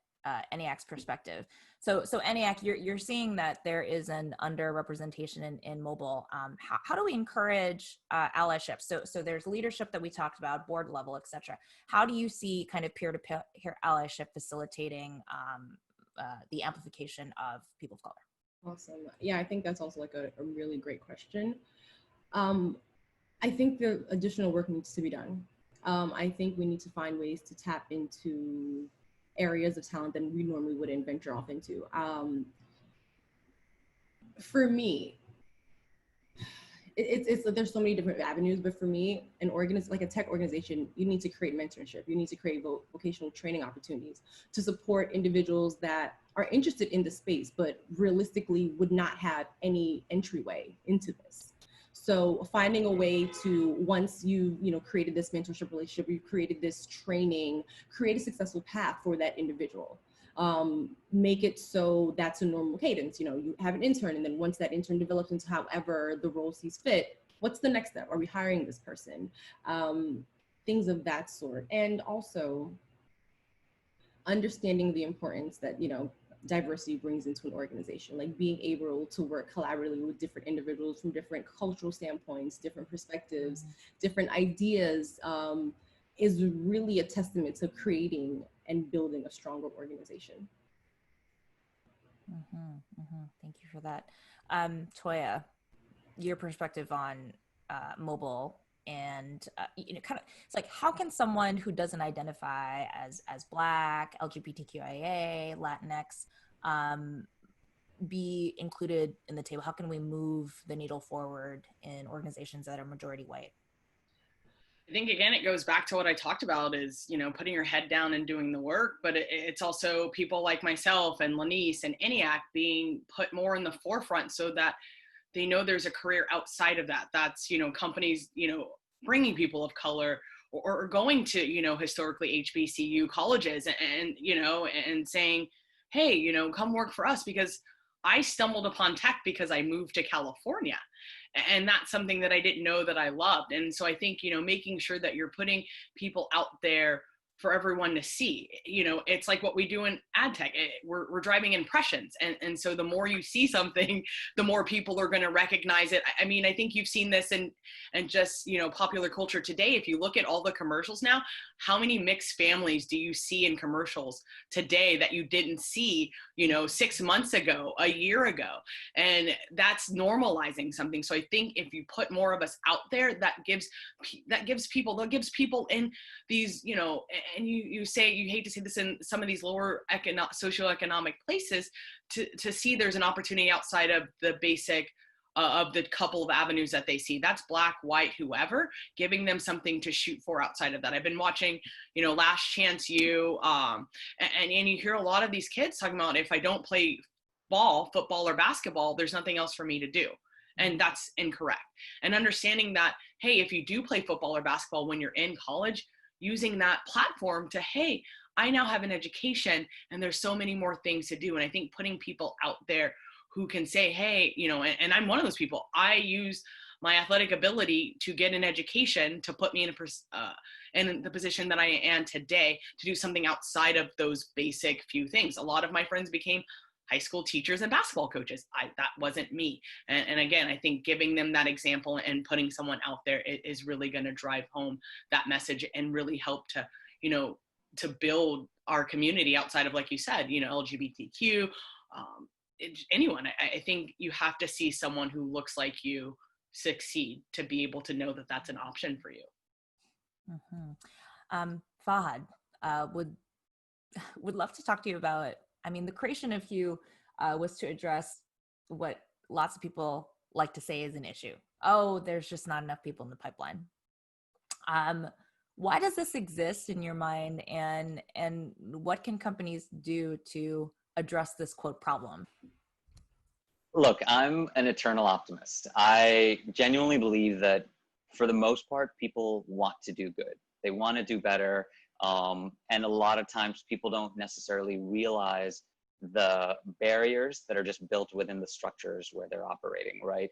Eniack's perspective. So Eniack, you're seeing that there is an underrepresentation in mobile. How do we encourage allyship? So there's leadership that we talked about, board level, et cetera. How do you see kind of peer-to-peer allyship facilitating the amplification of people of color? Awesome. Yeah, I think that's also like a really great question. I think the additional work needs to be done. I think we need to find ways to tap into areas of talent that we normally wouldn't venture off into. For me, it's there's so many different avenues, but for me, like a tech organization, you need to create mentorship. You need to create vocational training opportunities to support individuals that are interested in the space, but realistically would not have any entryway into this. So finding a way to, once you created this mentorship relationship, you created this training, create a successful path for that individual. Make it so that's a normal cadence. You have an intern, and then once that intern develops into however the role sees fit, what's the next step? Are we hiring this person? Things of that sort. And also understanding the importance that, diversity brings into an organization, like being able to work collaboratively with different individuals from different cultural standpoints, different perspectives, different ideas, is really a testament to creating and building a stronger organization. Thank you for that. Toya, your perspective on mobile and kind of, it's like, how can someone who doesn't identify as Black, LGBTQIA, Latinx be included in the table? How can we move the needle forward in organizations that are majority white? I think, again, it goes back to what I talked about is, putting your head down and doing the work, but it's also people like myself and Leniece and Eniack being put more in the forefront so that they know there's a career outside of that. That's, companies, bringing people of color or going to, historically HBCU colleges and saying, hey, come work for us, because I stumbled upon tech because I moved to California. And that's something that I didn't know that I loved. And so I think, making sure that you're putting people out there for everyone to see. It's like what we do in AdTech. We're driving impressions. And so the more you see something, the more people are going to recognize it. I mean, I think you've seen this in just, popular culture today. If you look at all the commercials now, how many mixed families do you see in commercials today that you didn't see, 6 months ago, a year ago? And that's normalizing something. So I think if you put more of us out there, that gives people in these, and you say, you hate to see this in some of these lower socioeconomic places, to see there's an opportunity outside of the basic of the couple of avenues that they see. That's Black, white, whoever, giving them something to shoot for outside of that. I've been watching, Last Chance U, and you hear a lot of these kids talking about, if I don't play football or basketball, there's nothing else for me to do. And that's incorrect. And understanding that, hey, if you do play football or basketball when you're in college, using that platform to, hey, I now have an education and there's so many more things to do. And I think putting people out there who can say, hey, and I'm one of those people. I use my athletic ability to get an education to put me in the position that I am today, to do something outside of those basic few things. A lot of my friends became high school teachers and basketball coaches. That wasn't me. And again, I think giving them that example and putting someone out there is really going to drive home that message and really help to, you know, to build our community outside of, like you said, you know, LGBTQ, anyone. I think you have to see someone who looks like you succeed to be able to know that that's an option for you. Fahad, would love to talk to you about, I mean, the creation of Hue was to address what lots of people like to say is an issue. Oh, there's just not enough people in the pipeline. Why does this exist in your mind, and what can companies do to address this quote problem? Look, I'm an eternal optimist. I genuinely believe that for the most part, people want to do good. They want to do better. And a lot of times people don't necessarily realize the barriers that are just built within the structures where they're operating, right?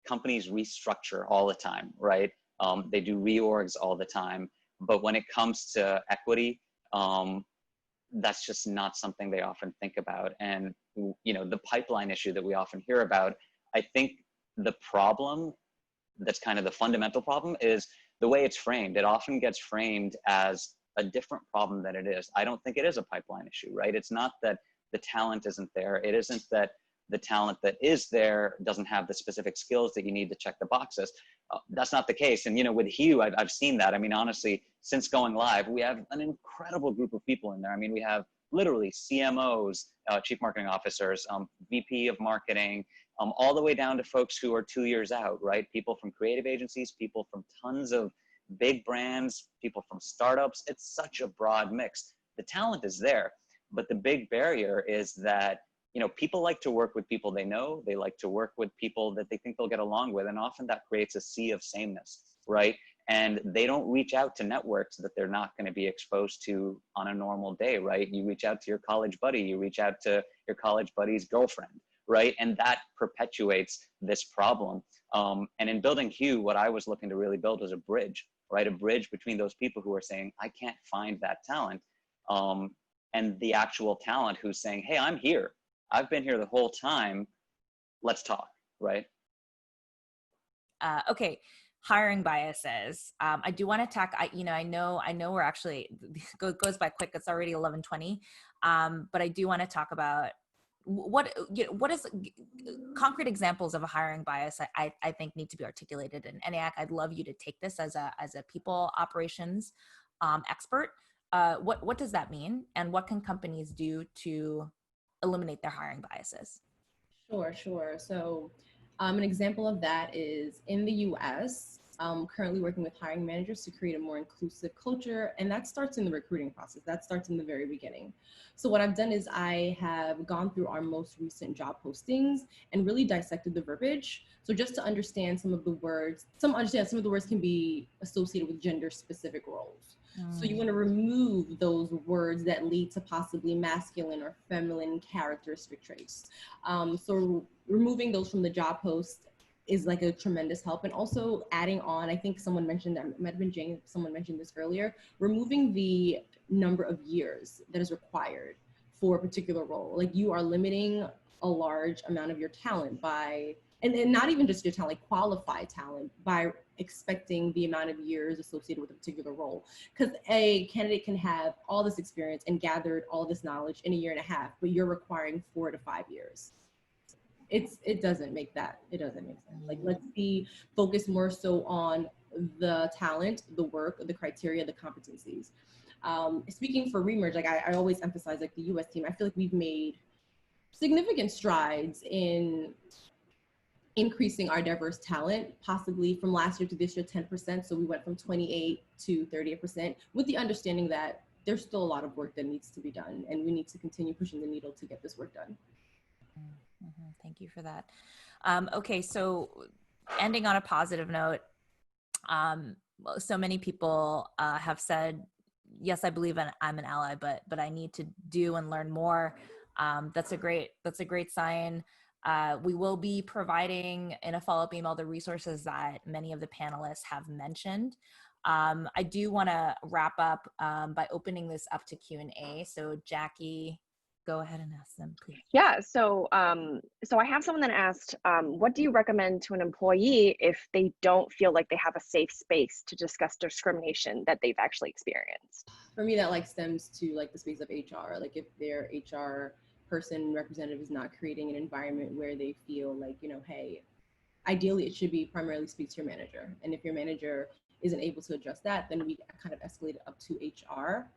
Companies restructure all the time, right? They do reorgs all the time. But when it comes to equity, that's just not something they often think about. And, you know, the pipeline issue that we often hear about, I think the problem that's kind of the fundamental problem is the way it's framed. It often gets framed as a different problem than it is. I don't think it is a pipeline issue, right? It's not that the talent isn't there. It isn't that the talent that is there doesn't have the specific skills that you need to check the boxes. That's not the case. And, you know, with Hue, I've seen that. I mean, honestly, since going live, we have an incredible group of people in there. I mean, we have literally CMOs, chief marketing officers, VP of marketing, all the way down to folks who are 2 years out, right? People from creative agencies, people from tons of big brands, people from startups. It's such a broad mix. The talent is there, but the big barrier is that, you know, people like to work with people they know. They like to work with people that they think they'll get along with. And often that creates a sea of sameness, right? And they don't reach out to networks that they're not going to be exposed to on a normal day, right? You reach out to your college buddy, you reach out to your college buddy's girlfriend, right? And that perpetuates this problem. And in building Hue, what I was looking to really build was a bridge, right? A bridge between those people who are saying, I can't find that talent, and the actual talent who's saying, hey, I'm here. I've been here the whole time. Let's talk, right? Okay, hiring biases. I do want to talk. I know we're actually goes by quick. It's already 11:20, but I do want to talk about what is concrete examples of a hiring bias. I think need to be articulated. And Eniack, I'd love you to take this as a people operations expert. What does that mean, and what can companies do to eliminate their hiring biases? Sure. So an example of that is in the US, currently working with hiring managers to create a more inclusive culture. And that starts in the recruiting process. That starts in the very beginning. So what I've done is I have gone through our most recent job postings and really dissected the verbiage. So just to understand some of the words, some of the words can be associated with gender specific roles. So you want to remove those words that lead to possibly masculine or feminine characteristic traits. So removing those from the job post is like a tremendous help. And also adding on, I think someone mentioned, that might have been Jayne, someone mentioned this earlier, removing the number of years that is required for a particular role. Like you are limiting a large amount of your talent by, and not even just your talent, like qualified talent, by expecting the amount of years associated with a particular role. Because a candidate can have all this experience and gathered all this knowledge in a year and a half, but you're requiring 4 to 5 years. It doesn't make sense. Like, let's be focused more so on the talent, the work, the criteria, the competencies. Speaking for Remerge, like I always emphasize, like the US team, I feel like we've made significant strides in increasing our diverse talent, possibly from last year to this year, 10%. So we went from 28 to 38%, with the understanding that there's still a lot of work that needs to be done, and we need to continue pushing the needle to get this work done. Thank you for that. Okay, so ending on a positive note, so many people have said, yes, I believe I'm an ally, but I need to do and learn more. That's a great sign. We will be providing in a follow-up email the resources that many of the panelists have mentioned. I do want to wrap up by opening this up to Q&A. So Jackie, go ahead and ask them, please. Yeah, so I have someone that asked, what do you recommend to an employee if they don't feel like they have a safe space to discuss discrimination that they've actually experienced? For me, that like stems to like the space of HR. Like if their HR person representative is not creating an environment where they feel like, you know, hey, ideally it should be primarily speak to your manager. And if your manager isn't able to address that, then we kind of escalate it up to HR.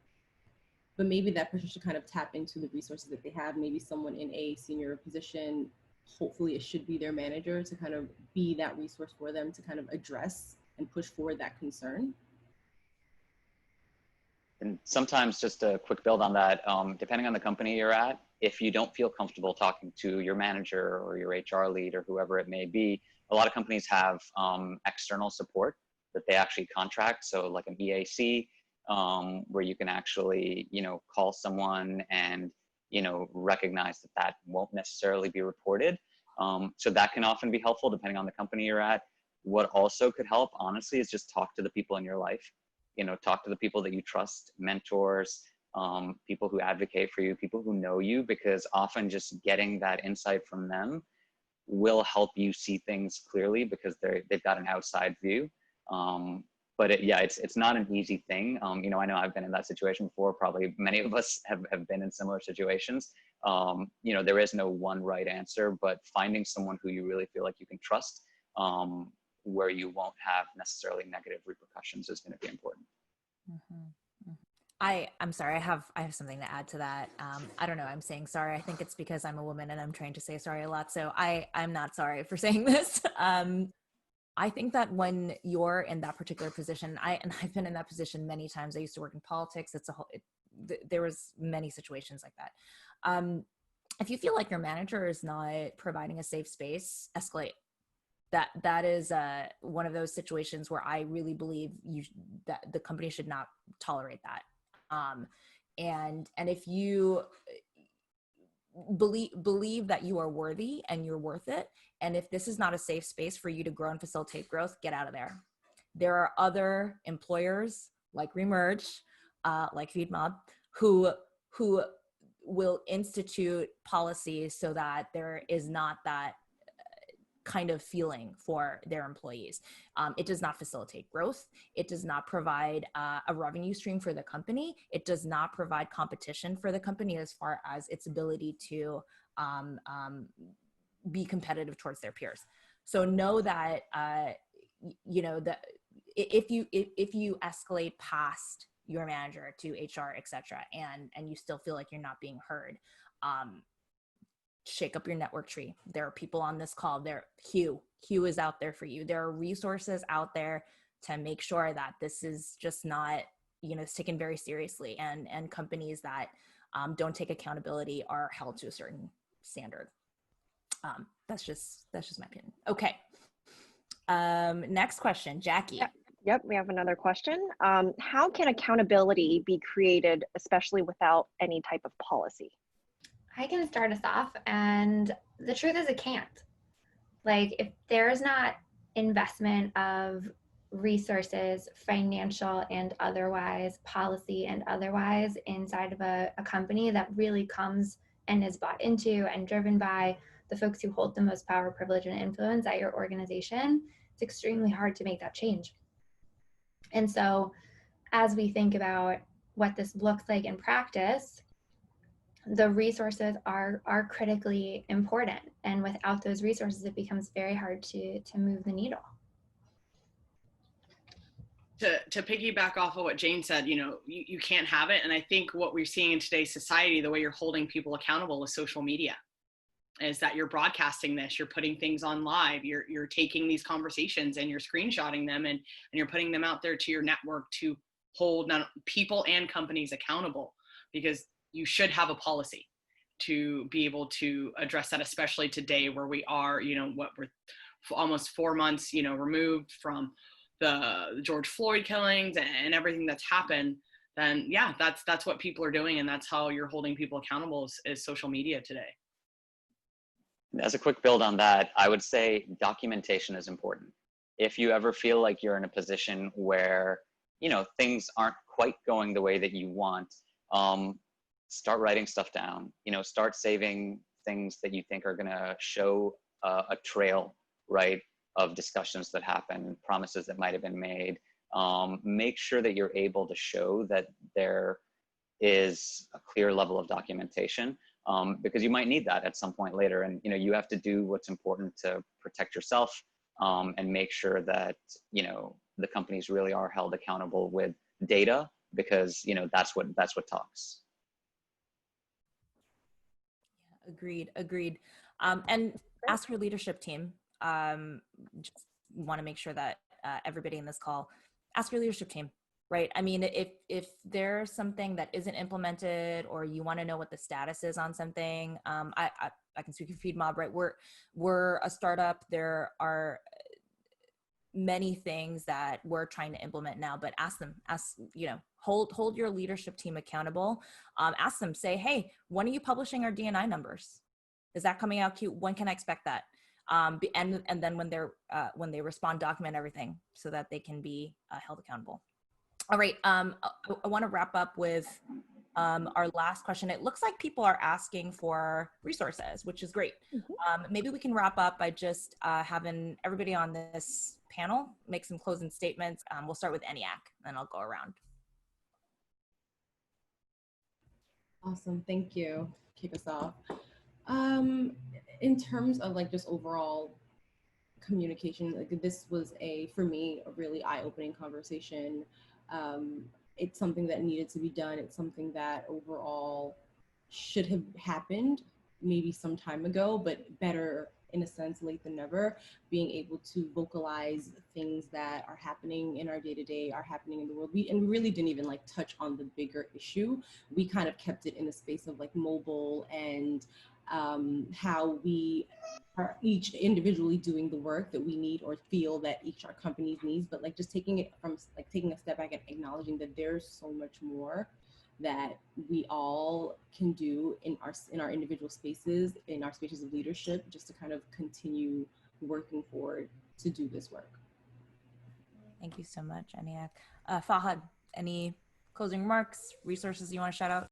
But maybe that person should kind of tap into the resources that they have. Maybe someone in a senior position, hopefully it should be their manager, to kind of be that resource for them to kind of address and push forward that concern. And sometimes, just a quick build on that, depending on the company you're at, if you don't feel comfortable talking to your manager or your HR lead or whoever it may be, a lot of companies have external support that they actually contract. So like an EAC, where you can actually, you know, call someone and, you know, recognize that that won't necessarily be reported. So that can often be helpful depending on the company you're at. What also could help, honestly, is just talk to the people in your life. You know, talk to the people that you trust, mentors, people who advocate for you, people who know you, because often just getting that insight from them will help you see things clearly because they've got an outside view. But it's not an easy thing. You know, I know I've been in that situation before. Probably many of us have been in similar situations. You know, there is no one right answer, but finding someone who you really feel like you can trust, where you won't have necessarily negative repercussions, is going to be important. Mm-hmm. I'm sorry. I have something to add to that. I don't know. I'm saying sorry. I think it's because I'm a woman and I'm trained to say sorry a lot. So I'm not sorry for saying this. I think that when you're in that particular position, I've been in that position many times. I used to work in politics. There was many situations like that. If you feel like your manager is not providing a safe space, escalate. That is one of those situations where I really believe that the company should not tolerate that. And if you believe that you are worthy and you're worth it, and if this is not a safe space for you to grow and facilitate growth, get out of there. There are other employers like Remerge, like FeedMob, who will institute policies so that there is not that kind of feeling for their employees. It does not facilitate growth. It does not provide a revenue stream for the company. It does not provide competition for the company as far as its ability to be competitive towards their peers. So know that you know that if you escalate past your manager to HR, etc., and you still feel like you're not being heard, shake up your network tree. There are people on this call. Q is out there for you. There are resources out there to make sure that this is just not, you know, it's taken very seriously, and companies that don't take accountability are held to a certain standard. That's just my opinion. Okay. Next question, Jackie. Yep, we have another question. How can accountability be created, especially without any type of policy? I can start us off, and the truth is it can't. Like, if there's not investment of resources, financial and otherwise, policy and otherwise, inside of a company that really comes and is bought into and driven by the folks who hold the most power, privilege, and influence at your organization, it's extremely hard to make that change. And so as we think about what this looks like in practice, the resources are critically important. And without those resources, it becomes very hard to move the needle. To piggyback off of what Jayne said, you know, you can't have it. And I think what we're seeing in today's society, the way you're holding people accountable is social media. Is that you're broadcasting this, you're putting things on live, you're taking these conversations and you're screenshotting them and you're putting them out there to your network to hold people and companies accountable, because you should have a policy to be able to address that, especially today where we are, you know, we're almost 4 months, you know, removed from the George Floyd killings and everything that's happened. Then yeah, that's what people are doing, and that's how you're holding people accountable is social media today. As a quick build on that, I would say documentation is important. If you ever feel like you're in a position where, you know, things aren't quite going the way that you want, start writing stuff down, start saving things that you think are going to show a trail, right, of discussions that happen, promises that might have been made. Make sure that you're able to show that there is a clear level of documentation, because you might need that at some point later. And, you have to do what's important to protect yourself, and make sure that, the companies really are held accountable with data, because, that's what talks. Agreed. And ask your leadership team. Just want to make sure that everybody in this call, ask your leadership team, right? I mean, if there's something that isn't implemented, or you want to know what the status is on something, I can speak for FeedMob, right? We're a startup. There are many things that we're trying to implement now, but hold your leadership team accountable. Ask them, say, hey, when are you publishing our D&I numbers? Is that coming out cute? When can I expect that? And then when they respond, document everything so that they can be held accountable. All right. I want to wrap up with our last question. It looks like people are asking for resources, which is great. Maybe we can wrap up by just having everybody on this panel make some closing statements. We'll start with Eniack, then I'll go around. Awesome, thank you. Kick us off. In terms of just overall communication, this was for me, a really eye-opening conversation. It's something that needed to be done. It's something that overall should have happened maybe some time ago, but better in a sense late than never. Being able to vocalize things that are happening in our day-to-day, are happening in the world. We really didn't even touch on the bigger issue. We kind of kept it in the space of mobile and how we are each individually doing the work that we need or feel that each our companies needs, but just taking it from taking a step back and acknowledging that there's so much more that we all can do in our individual spaces, in our spaces of leadership, just to kind of continue working forward to do this work. Thank you so much, Eniack. Fahad, any closing remarks, resources you want to shout out?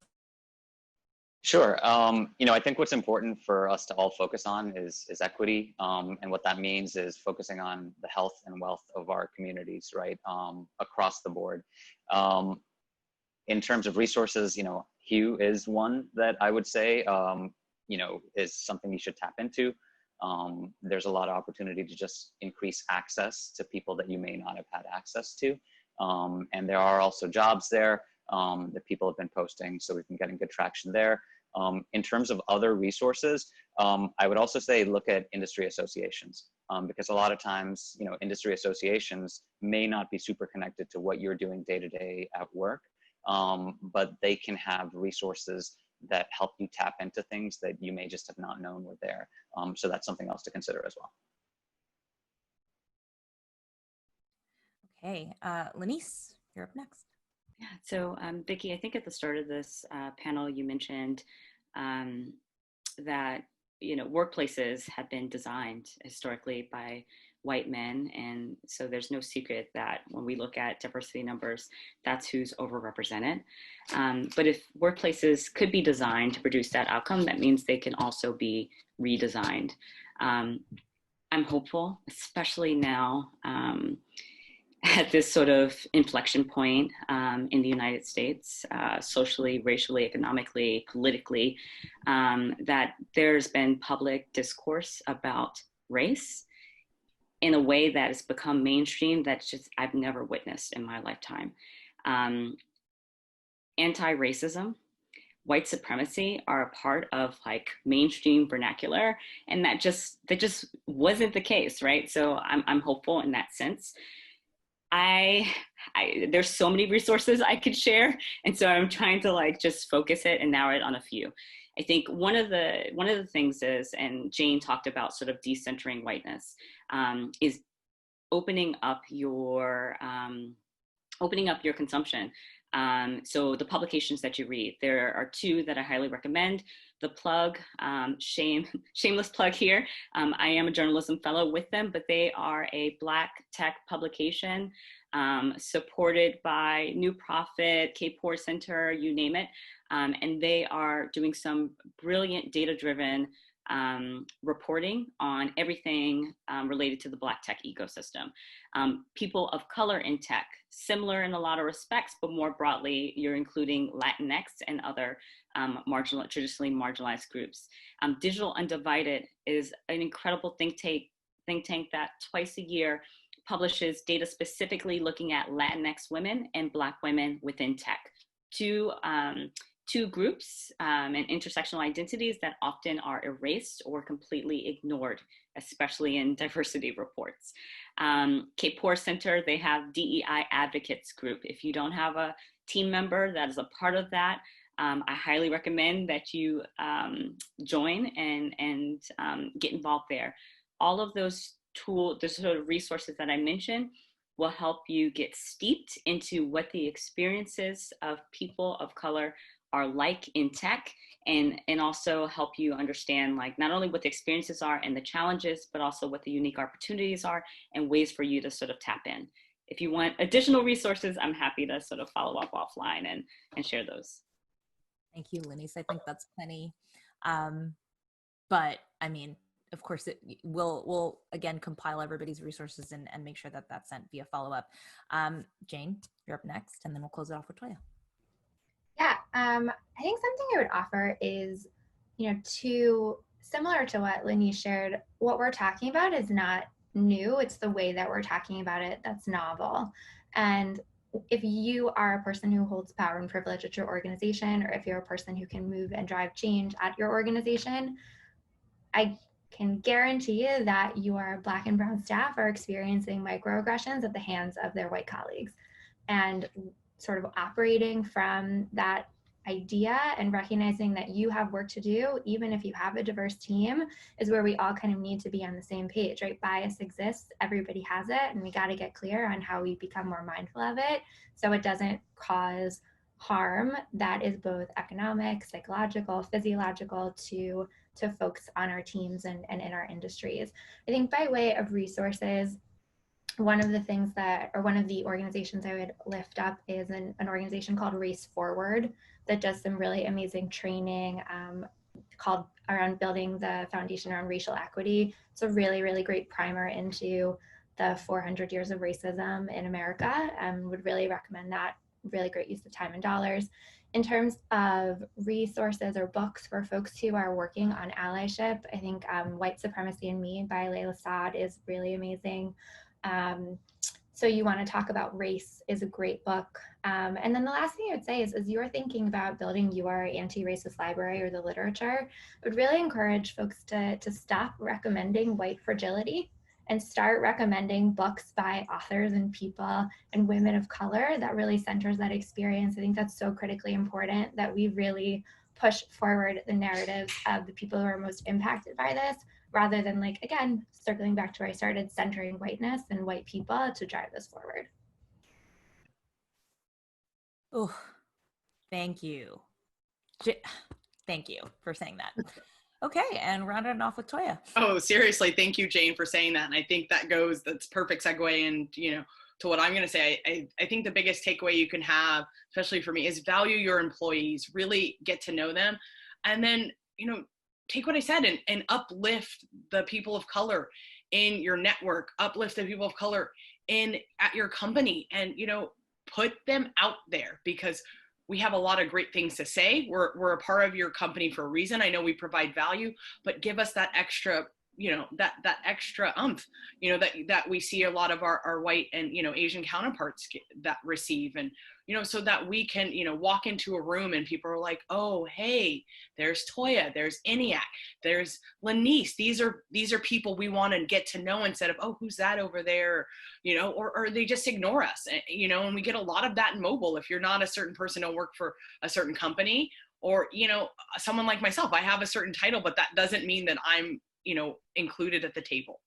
Sure. I think what's important for us to all focus on is equity. And what that means is focusing on the health and wealth of our communities, right? Across the board. In terms of resources, Hugh is one that I would say, is something you should tap into. There's a lot of opportunity to just increase access to people that you may not have had access to. And there are also jobs there that people have been posting, so we've been getting good traction there. In terms of other resources, I would also say look at industry associations, because a lot of times, industry associations may not be super connected to what you're doing day to day at work, but they can have resources that help you tap into things that you may just have not known were there. So that's something else to consider as well. Okay, Leniece, you're up next. Yeah, so Vicky, I think at the start of this panel, you mentioned that, workplaces have been designed historically by white men. And so there's no secret that when we look at diversity numbers, that's who's overrepresented. But if workplaces could be designed to produce that outcome, that means they can also be redesigned. I'm hopeful, especially now, at this sort of inflection point in the United States, socially, racially, economically, politically, that there's been public discourse about race in a way that has become mainstream that's just I've never witnessed in my lifetime. Anti-racism, white supremacy are a part of mainstream vernacular, and that just wasn't the case, right? So I'm hopeful in that sense. There's so many resources I could share, and so I'm trying to just focus it and narrow it on a few. I think one of the things is, and Jayne talked about sort of decentering whiteness, is opening up your consumption. So the publications that you read, there are two that I highly recommend. The plug, shameless plug here. I am a journalism fellow with them, but they are a Black tech publication supported by New Profit, K-Poor Center, you name it. And they are doing some brilliant data-driven reporting on everything related to the Black tech ecosystem. People of color in tech, similar in a lot of respects, but more broadly, you're including Latinx and other traditionally marginalized groups. Digital Undivided is an incredible think tank that twice a year publishes data specifically looking at Latinx women and Black women within tech. Two groups and intersectional identities that often are erased or completely ignored, especially in diversity reports. K-Poor Center, they have DEI Advocates Group. If you don't have a team member that is a part of that, I highly recommend that you join and get involved there. All of those tools, the sort of resources that I mentioned, will help you get steeped into what the experiences of people of color are like in tech, and also help you understand like not only what the experiences are and the challenges, but also what the unique opportunities are and ways for you to sort of tap in. If you want additional resources, I'm happy to sort of follow up offline and share those. Thank you, Leniece. I think that's plenty. But I mean, of course, we'll again compile everybody's resources and make sure that that's sent via follow-up. Jayne, you're up next, and then we'll close it off with Toya. Yeah, I think something I would offer is, similar to what Leniece shared, what we're talking about is not new. It's the way that we're talking about it that's novel. And if you are a person who holds power and privilege at your organization, or if you're a person who can move and drive change at your organization, I can guarantee you that your Black and brown staff are experiencing microaggressions at the hands of their white colleagues. And sort of operating from that idea and recognizing that you have work to do, even if you have a diverse team, is where we all kind of need to be on the same page, right? Bias exists, everybody has it, and we got to get clear on how we become more mindful of it so it doesn't cause harm that is both economic, psychological, physiological to folks on our teams and in our industries. I think by way of resources, one of the organizations I would lift up is an organization called Race Forward that does some really amazing training called around building the foundation around racial equity. It's a really, really great primer into the 400 years of racism in America. Would really recommend that. Really great use of time and dollars. In terms of resources or books for folks who are working on allyship, I think White Supremacy and Me by Layla Saad is really amazing. So You Want to Talk About Race is a great book. And then the last thing I would say is, as you're thinking about building your anti-racist library or the literature, I would really encourage folks to stop recommending white fragility and start recommending books by authors and people and women of color that really centers that experience. I think that's so critically important that we really push forward the narratives of the people who are most impacted by this, rather than, like, again, circling back to where I started, centering whiteness and white people to drive this forward. Oh, thank you. Thank you for saying that. Okay, and rounding it off with Toya. Oh, seriously, thank you, Jayne, for saying that. And I think that's perfect segue and, to what I'm going to say. I think the biggest takeaway you can have, especially for me, is value your employees, really get to know them. And then, take what I said and uplift the people of color in your network, uplift the people of color at your company, and, put them out there, because we have a lot of great things to say. We're a part of your company for a reason. I know we provide value, but give us that extra, that extra oomph, that we see a lot of our white and, Asian counterparts that receive. And, so that we can, walk into a room and people are like, oh, hey, there's Toya, there's Eniack, there's Leniece. These are people we want to get to know, instead of, oh, who's that over there? Or they just ignore us, and we get a lot of that in mobile. If you're not a certain person, don't work for a certain company, or, someone like myself, I have a certain title, but that doesn't mean that I'm, included at the table.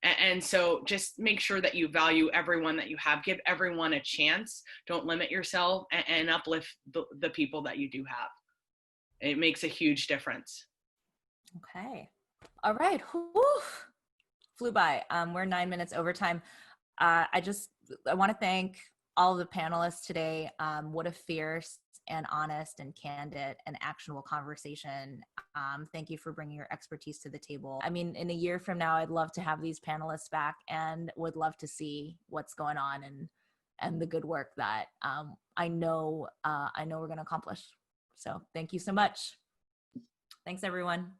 And so just make sure that you value everyone that you have, give everyone a chance, don't limit yourself, and uplift the people that you do have. It makes a huge difference. Okay. All right. Whew. Flew by. We're 9 minutes over time. I just I want to thank all of the panelists today. What a fierce and honest and candid and actionable conversation. Thank you for bringing your expertise to the table. I mean, in a year from now, I'd love to have these panelists back and would love to see what's going on and the good work that I know we're going to accomplish. So thank you so much. Thanks, everyone.